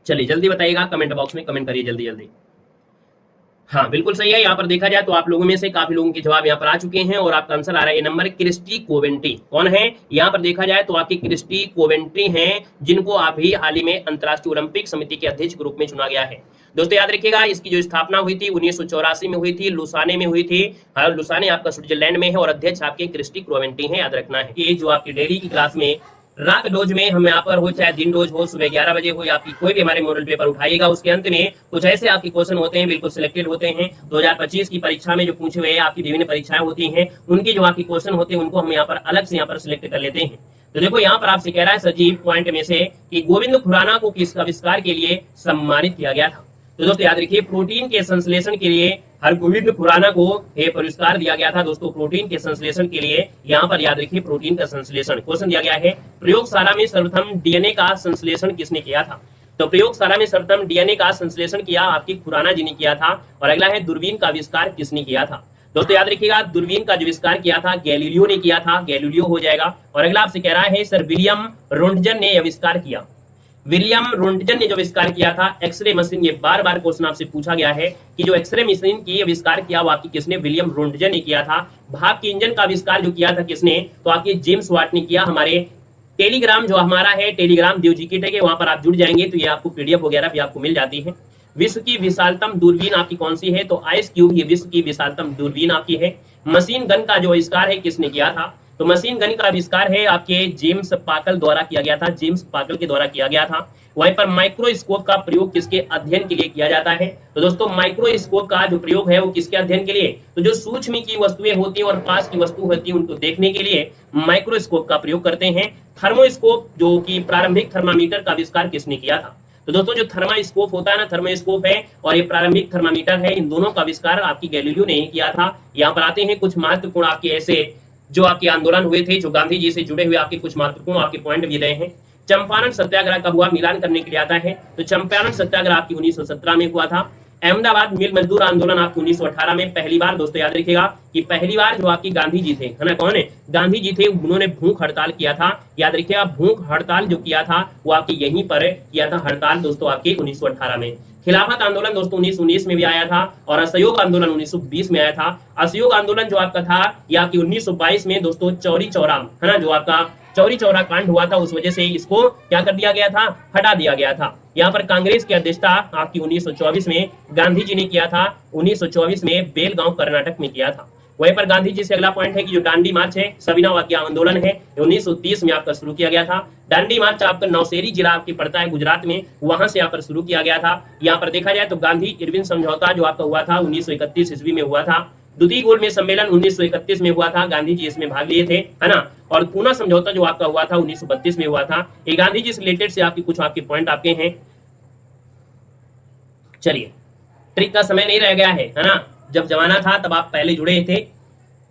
चलिए जल्दी बताइएगा, कमेंट बॉक्स में कमेंट करिए जल्दी जल्दी। हाँ बिल्कुल सही है, यहाँ पर देखा जाए तो आप लोगों में से काफी लोगों के जवाब यहाँ पर आ चुके हैं और आपका आंसर आ रहा है नंबर क्रिस्टी कोवेंट्री। कौन है, यहाँ पर देखा जाए तो आपकी क्रिस्टी कोवेंट्री हैं, जिनको अभी हाल ही में अंतर्राष्ट्रीय ओलंपिक समिति के अध्यक्ष के रूप में चुना गया है। दोस्तों याद रखिएगा इसकी जो स्थापना हुई थी 1984 में हुई थी, लुसाने में हुई थी। हाँ लुसाने आपका स्विट्जरलैंड में है और अध्यक्ष आपके क्रिस्टी कोवेंट्री है, याद रखना है। ये जो आपकी डेली की क्लास में रात डोज में हम यहाँ पर हो, चाहे दिन डोज हो, सुबह 11 बजे हो, या आपकी कोई भी हमारे मॉडल पेपर उठाइएगा, उसके अंत में कुछ ऐसे आपके क्वेश्चन होते हैं बिल्कुल सिलेक्टेड होते हैं 2025 की परीक्षा में जो पूछे हुए आपकी विभिन्न परीक्षाएं होती हैं, उनकी जो आपकी क्वेश्चन होते हैं उनको हम यहाँ पर अलग से यहाँ पर सिलेक्ट कर लेते हैं। तो देखो यहाँ पर आपसे कह रहा है सजीव पॉइंट में से कि गोविंद खुराना को किस आविष्कार के लिए सम्मानित किया गया था। तो दोस्तों याद रखिए प्रोटीन के संश्लेषण के लिए हरगोविंद खुराना को यह पुरस्कार दिया गया था दोस्तों प्रोटीन के संश्लेषण के लिए। यहाँ पर याद रखिए प्रोटीन का संश्लेषण। क्वेश्चन दिया गया है प्रयोगशाला में सर्वप्रथम डीएनए का संश्लेषण किसने किया था? तो प्रयोगशाला में सर्वप्रथम डीएनए का संश्लेषण किया आपकी खुराना जी ने किया था। और अगला है दूरबीन का आविष्कार किसने किया था? दोस्तों याद रखिएगा दूरबीन का जो आविष्कार किया था गैलीलियो ने किया था, गैलीलियो हो जाएगा। और अगला आपसे कह रहा है सर विलियम रोंटगन ने आविष्कार किया। विलियम रोंटगन ने जो आविष्कार किया था एक्सरे मशीन, ये बार बार क्वेश्चन आपसे पूछा गया है कि जो एक्सरे मशीन की आविष्कार किया वो आपकी किसने? विलियम रोंटगन ने किया था। भाप के इंजन का आविष्कार जो किया था किसने? तो आपके जेम्स वाट ने किया। हमारे टेलीग्राम जो हमारा है टेलीग्राम देव जी की टेक है, वहां पर आप जुड़ जाएंगे तो ये आपको पीडीएफ वगैरह भी आपको मिल जाती है। विश्व की विशालतम दूरबीन आपकी कौन सी है? तो आइस क्यूब ये विश्व की विशालतम दूरबीन आपकी है। मशीन गन का जो आविष्कार है किसने किया था? तो मशीन गन का आविष्कार है आपके जेम्स पाकल द्वारा किया गया था, जेम्स पाकल के द्वारा किया गया था। वहीं पर माइक्रोस्कोप का प्रयोग किसके अध्ययन के लिए किया जाता है? तो दोस्तों माइक्रोस्कोप का जो प्रयोग है वो किसके अध्ययन के लिए? तो जो सूक्ष्म की वस्तुएं होती हैं और पास की वस्तु होती है उनको देखने के लिए माइक्रोस्कोप का प्रयोग करते हैं। थर्मोस्कोप जो कि प्रारंभिक थर्मामीटर का आविष्कार किसने किया था? तो दोस्तों जो थर्मास्कोप होता है ना, थर्मोस्कोप है और ये प्रारंभिक थर्मामीटर है, इन दोनों का आविष्कार आपकी गैलीलियो ने किया था। यहाँ पर आते हैं कुछ महत्वपूर्ण आपके ऐसे जो आपके आंदोलन हुए थे, जो गांधी जी से जुड़े हुए आपके कुछ महत्वपूर्ण आपके पॉइंट भी रहे हैं। चंपारण सत्याग्रह कब हुआ? मिलान करने के लिए आता है। तो चंपारण सत्याग्रह आपकी 1917 में हुआ था। अहमदाबाद मिल मजदूर आंदोलन आपकी 1918 में पहली बार। दोस्तों याद रखिएगा कि पहली बार जो आपकी गांधी जी थे, है ना, कौन है? गांधी जी थे, उन्होंने भूख हड़ताल किया था। याद रखिएगा भूख हड़ताल जो किया था वो आपकी यहीं पर किया था हड़ताल दोस्तों आपके 1918 में। खिलाफत आंदोलन दोस्तों 1919 में भी आया था और असहयोग आंदोलन 1920 में आया था। असहयोग आंदोलन जो आपका था ये आपकी 1922 में दोस्तों चौरी चौरा, है ना, जो आपका चौरी चौरा कांड हुआ था उस वजह से इसको क्या कर दिया गया था? हटा दिया गया था। यहाँ पर कांग्रेस की अध्यक्षता आपकी 1924 में गांधी जी ने किया था। 1924 में बेलगांव कर्नाटक में किया था। वहीं पर गांधी जी से अगला पॉइंट है कि जो दांडी मार्च है सविना वाक्य आंदोलन है 1930 में आपका शुरू किया गया था। दांडी मार्च आपका नौशेरी जिला आपकी पड़ता है गुजरात में, वहां से यहाँ पर शुरू किया गया था। यहाँ पर देखा जाए तो गांधी इरविन समझौता जो आपका हुआ था 1931 ईस्वी में हुआ था। द्वितीय गोलमेज सम्मेलन 1931 में हुआ था, गांधी जी इसमें भाग लिए थे, है ना। और पूना समझौता जो आपका हुआ था 1932 में हुआ था। ये गांधी जी से रिलेटेड से आपके कुछ आपके पॉइंट आपके हैं। चलिए ट्रिक का समय नहीं रह गया है ना। जब जमाना था तब आप पहले जुड़े थे,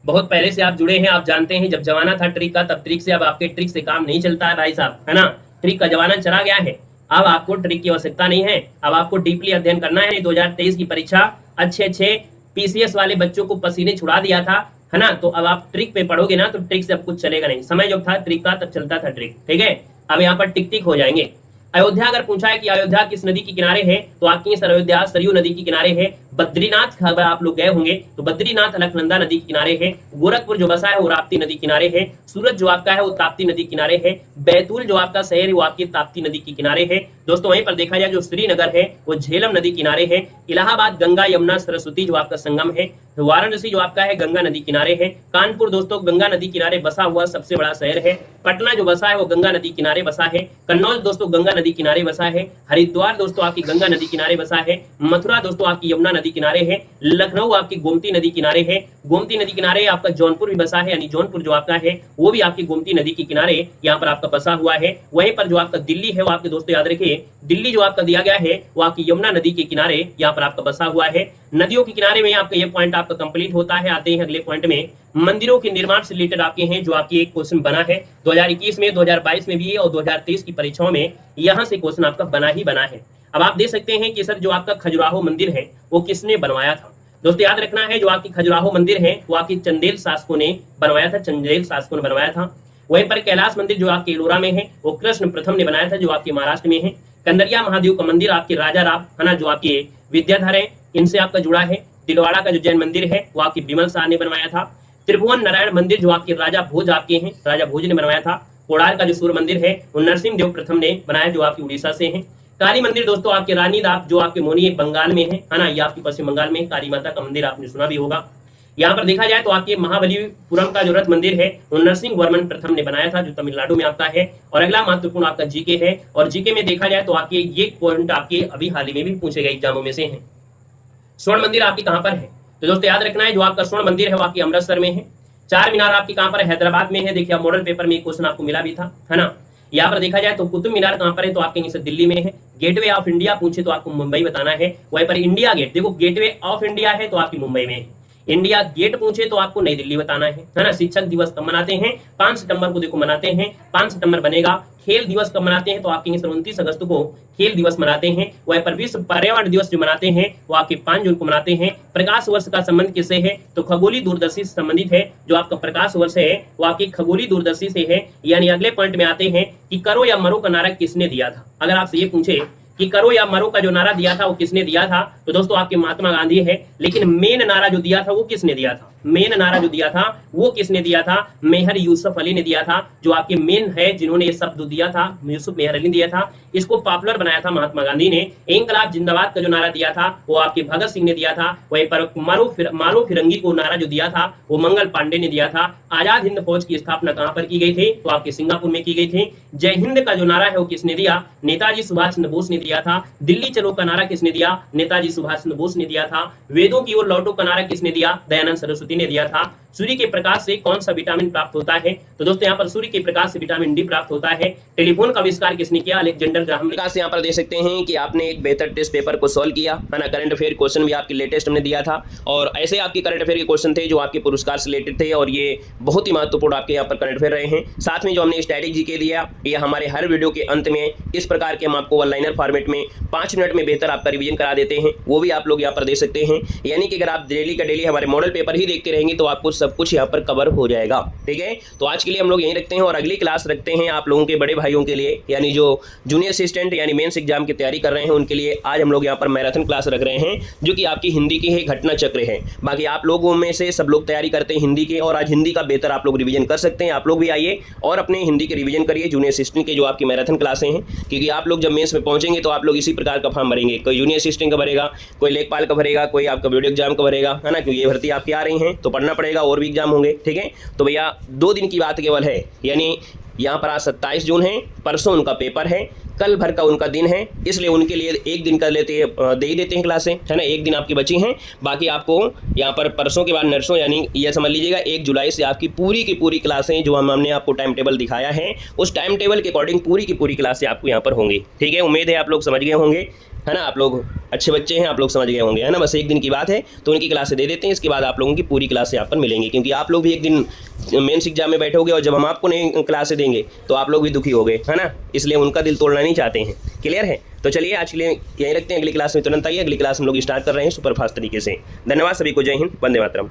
बहुत पहले से आप जुड़े हैं, आप जानते हैं जब जमाना था ट्रिक का तब ट्रिक से, अब आपके ट्रिक से काम नहीं चलता है भाई साहब, है ना। ट्रिक का जमाना चला गया है, अब आपको ट्रिक की आवश्यकता नहीं है। अब आपको डीपली अध्ययन करना है। 2023 की परीक्षा अच्छे पीसीएस वाले बच्चों को पसीने छुड़ा दिया था, है ना। तो अब आप ट्रिक पे पढ़ोगे ना तो ट्रिक से अब कुछ चलेगा नहीं। समय जब था ट्रिक का तब चलता था ट्रिक, ठीक है। अब यहाँ पर टिक टिक हो जाएंगे। अयोध्या अगर पूछा है कि अयोध्या किस नदी के किनारे है तो आपकी सर अयोध्या सरयू नदी के किनारे है। बद्रीनाथ अगर आप लोग गए होंगे तो बद्रीनाथ अलकनंदा नदी के किनारे है। गोरखपुर जो बसा है वो राप्ती नदी किनारे है। सूरत जो आपका है वो ताप्ती नदी किनारे है। बैतूल जो आपका शहर है वो आपकी ताप्ती नदी के किनारे है। दोस्तों वहीं पर देखा जाए जो श्रीनगर है वो झेलम नदी किनारे है। इलाहाबाद गंगा यमुना सरस्वती जो आपका संगम है। वाराणसी जो आपका है गंगा नदी किनारे है। कानपुर दोस्तों गंगा नदी किनारे बसा हुआ सबसे बड़ा शहर है। पटना जो बसा है वो गंगा नदी किनारे बसा है। कन्नौज दोस्तों गंगा नदी किनारे बसा है। हरिद्वार दोस्तों आपकी गंगा नदी किनारे बसा है। मथुरा दोस्तों आपकी यमुना नदी किनारे है। लखनऊ आपकी गोमती नदी किनारे है। गोमती नदी किनारे आपका जौनपुर भी बसा है, यानी जौनपुर जो आपका है वो भी आपकी गोमती नदी के किनारे यहाँ पर आपका बसा हुआ है। वहीं पर जो आपका दिल्ली है वो आपके दोस्तों याद रखिए दिल्ली जो आपका दिया गया है वो आपकी यमुना नदी के किनारे यहाँ पर आपका बसा हुआ है। नदियों के किनारे में आपका ये पॉइंट आपका कंप्लीट होता है। आते हैं अगले पॉइंट में, मंदिरों के निर्माण से रिलेटेड आपके हैं जो आपकी एक क्वेश्चन बना है 2021 में, 2022 में भी और 2023 की परीक्षाओं में यहाँ से क्वेश्चन आपका बना ही बना है। अब आप देख सकते हैं कि सर जो आपका खजुराहो मंदिर है वो किसने बनवाया था? दोस्तों याद रखना है जो आपकी खजुराहो मंदिर है वो आपकी चंदेल शासकों ने बनवाया था, चंदेल शासकों ने बनवाया था। वहीं पर कैलाश मंदिर जो आपके एलोरा में है वो कृष्ण प्रथम ने बनाया था जो आपके महाराष्ट्र में है। कंदरिया महादेव का मंदिर आपके राजा राव, है ना, जो आपके विद्याधर है इनसे आपका जुड़ा है। दिलवाड़ा का जो जैन मंदिर है वो आपकी विमल शाह ने बनवाया था। त्रिभुवन नारायण मंदिर जो आपके राजा भोज आपके हैं, राजा भोज ने बनवाया था। कोड़ार का जो सूर्य मंदिर है वो नरसिंह देव प्रथम ने बनाया जो आपकी उड़ीसा से है। काली मंदिर दोस्तों आपके रानी दाप जो आपके मोनी बंगाल में है ना, ये आपकी पश्चिम बंगाल में काली माता का मंदिर आपने सुना भी होगा। यहाँ पर देखा जाए तो आपके महाबलीपुरम का जो रथ मंदिर है वो नरसिंह वर्मन प्रथम ने बनाया था जो तमिलनाडु में आपका है। और अगला महत्वपूर्ण आपका जीके है, और जीके में देखा जाए तो आपके ये पॉइंट आपके अभी हाल ही में भी पूछे गए एग्जामों में से हैं। स्वर्ण मंदिर आपकी कहाँ पर है? तो दोस्तों याद रखना है जो आपका स्वर्ण मंदिर है वो आपकी अमृतसर में है। चार मीनार आपकी कहाँ पर है? हैदराबाद में है। देखिए मॉडल पेपर में एक क्वेश्चन आपको मिला भी था, है ना। यहाँ पर देखा जाए तो कुतुब मीनार कहाँ पर है, तो आप कहेंगे सर दिल्ली में है। गेटवे ऑफ इंडिया पूछे तो आपको मुंबई बताना है। वहीं पर इंडिया गेट, देखो गेटवे ऑफ इंडिया है तो आपकी मुंबई में है। इंडिया गेट पूछे तो आपको नई दिल्ली बताना है ना। शिक्षक दिवस कब मनाते हैं, 5 सितंबर को देखो मनाते हैं, 5 सितंबर बनेगा। खेल दिवस कब मनाते हैं, तो आपके 29 अगस्त को खेल दिवस मनाते हैं। वहीं पर विश्व पर्यावरण दिवस जो मनाते हैं वो आपके 5 जून को मनाते हैं। प्रकाश वर्ष का संबंध किससे है, तो खगोलीय दूरदर्शी से संबंधित है। जो आपका प्रकाश वर्ष है वो आपकी खगोलीय दूरदर्शी से है। यानी अगले पॉइंट में आते हैं कि करो या मरो का नारा किसने दिया था। अगर आपसे ये पूछे कि करो या मरो का जो नारा दिया था वो किसने दिया था, तो दोस्तों आपके महात्मा गांधी है। लेकिन मेन नारा जो दिया था वो किसने दिया था, मेन नारा जो दिया था वो किसने दिया था, मेहर यूसुफ अली ने दिया था। जो आपके मेन है जिन्होंने ये शब्द दिया था, यूसुफ मेहर अली ने दिया था। इसको पॉपुलर बनाया था महात्मा गांधी ने। इंकलाब जिंदाबाद का जो नारा दिया था वो आपके भगत सिंह ने दिया था। वहीं पर मारो फिरंगी को नारा जो दिया था वो मंगल पांडे ने दिया था। आजाद हिंद फौज की स्थापना कहां पर की गई थी, तो आपके सिंगापुर में की गई थी। जय हिंद का जो नारा है वो किसने दिया, नेताजी सुभाष चंद्र बोस ने दिया था। दिल्ली चलो का नारा किसने दिया, नेताजी सुभाष चंद्र बोस ने दिया था। वेदों की ओर लौटो का नारा किसने दिया, दयानंद सरस्वती ने दिया था। सूर्य के प्रकाश से कौन सा विटामिन प्राप्त होता है, तो दोस्तों यहाँ पर सूर्य के प्रकाश से विटामिन डी प्राप्त होता है। टेलीफोन का आविष्कार किसने किया, अलेक्जेंडर ग्राहम ने। यहाँ पर देख सकते हैं कि आपने एक बेहतर टेस्ट पेपर को सॉल्व किया है ना। करंट अफेयर क्वेश्चन भी आपके लेटेस्ट हमने दिया था और ऐसे आपके करंट अफेयर के क्वेश्चन थे जो आपके पुरस्कार से रिलेटेड थे और ये बहुत ही महत्वपूर्ण आपके यहाँ पर करंट अफेयर रहे हैं। साथ में जो हमने स्टैटिक जीके दिया, ये हमारे हर वीडियो के अंत में इस प्रकार के हम आपको वन लाइनर फॉर्मेट में 5 मिनट में बेहतर आपका रिवीजन करा देते हैं, वो भी आप लोग यहाँ पर दे सकते हैं। यानी कि अगर आप डेली का डेली हमारे मॉडल पेपर ही देखते रहेंगे तो आपको सब कुछ यहाँ पर कवर हो जाएगा। ठीक है, तो आज के लिए हम लोग यहीं रखते हैं और अगली क्लास रखते हैं आप लोगों के बड़े भाइयों के लिए, यानी जो जूनियर असिस्टेंट यानी मेंस एग्जाम की तैयारी कर रहे हैं उनके लिए आज हम लोग यहाँ पर मैराथन क्लास रख रहे हैं जो कि आपकी हिंदी की है, घटना चक्र है। बाकी आप लोगों में से सब लोग तैयारी करते हैं हिंदी के और आज हिंदी का बेहतर आप लोग रिवीजन कर सकते हैं। आप लोग भी आइए और अपने हिंदी के रिवीजन करिए जूनियर असिस्टेंट के जो आपकी मैराथन क्लासें हैं, क्योंकि आप लोग जब मेंस में पहुंचेंगे तो आप लोग इसी प्रकार का फॉर्म भरेंगे। कोई जूनियर असिस्टेंट का भरेगा, कोई लेखपाल का भरेगा, कोई आपका वीडियो एग्जाम का भरेगा, है ना, क्योंकि ये भर्ती आपकी आ रही हैं तो पढ़ना पड़ेगा और भी एग्जाम होंगे। ठीक है, तो भैया 2 दिन की बात केवल है, यानी यहाँ पर आज 27 जून है, परसों उनका पेपर है, कल भर का उनका दिन है, इसलिए उनके लिए 1 दिन का दे ही देते हैं क्लासें, है ना। 1 दिन आपकी बची हैं, बाकी आपको यहाँ पर परसों के बाद नर्सों यानी ये समझ लीजिएगा 1 जुलाई से आपकी पूरी की पूरी क्लासें जो हमने आपको टाइम टेबल दिखाया है उस टाइम टेबल के अकॉर्डिंग पूरी की पूरी क्लासें आपको यहाँ पर होंगी। ठीक है, उम्मीद है आप लोग समझ गए होंगे, है ना। आप लोग अच्छे बच्चे हैं, आप लोग समझ गए होंगे, है ना। बस 1 दिन की बात है तो उनकी क्लासें दे देते हैं, इसके बाद आप लोगों की पूरी क्लासें यहाँ पर मिलेंगी, क्योंकि आप लोग भी 1 दिन मेंस एग्जाम में बैठोगे और जब हम आपको नहीं क्लासें देंगे तो आप लोग भी दुखी होगे, है ना। इसलिए उनका दिल तोड़ना नहीं चाहते हैं। क्लियर है, तो चलिए आज के लिए यहीं रखते हैं। अगली क्लास में तुरंत आइए, अगली क्लास हम लोग स्टार्ट कर रहे हैं सुपर फास्ट तरीके से। धन्यवाद सभी को, जय हिंद, वंदे मातरम।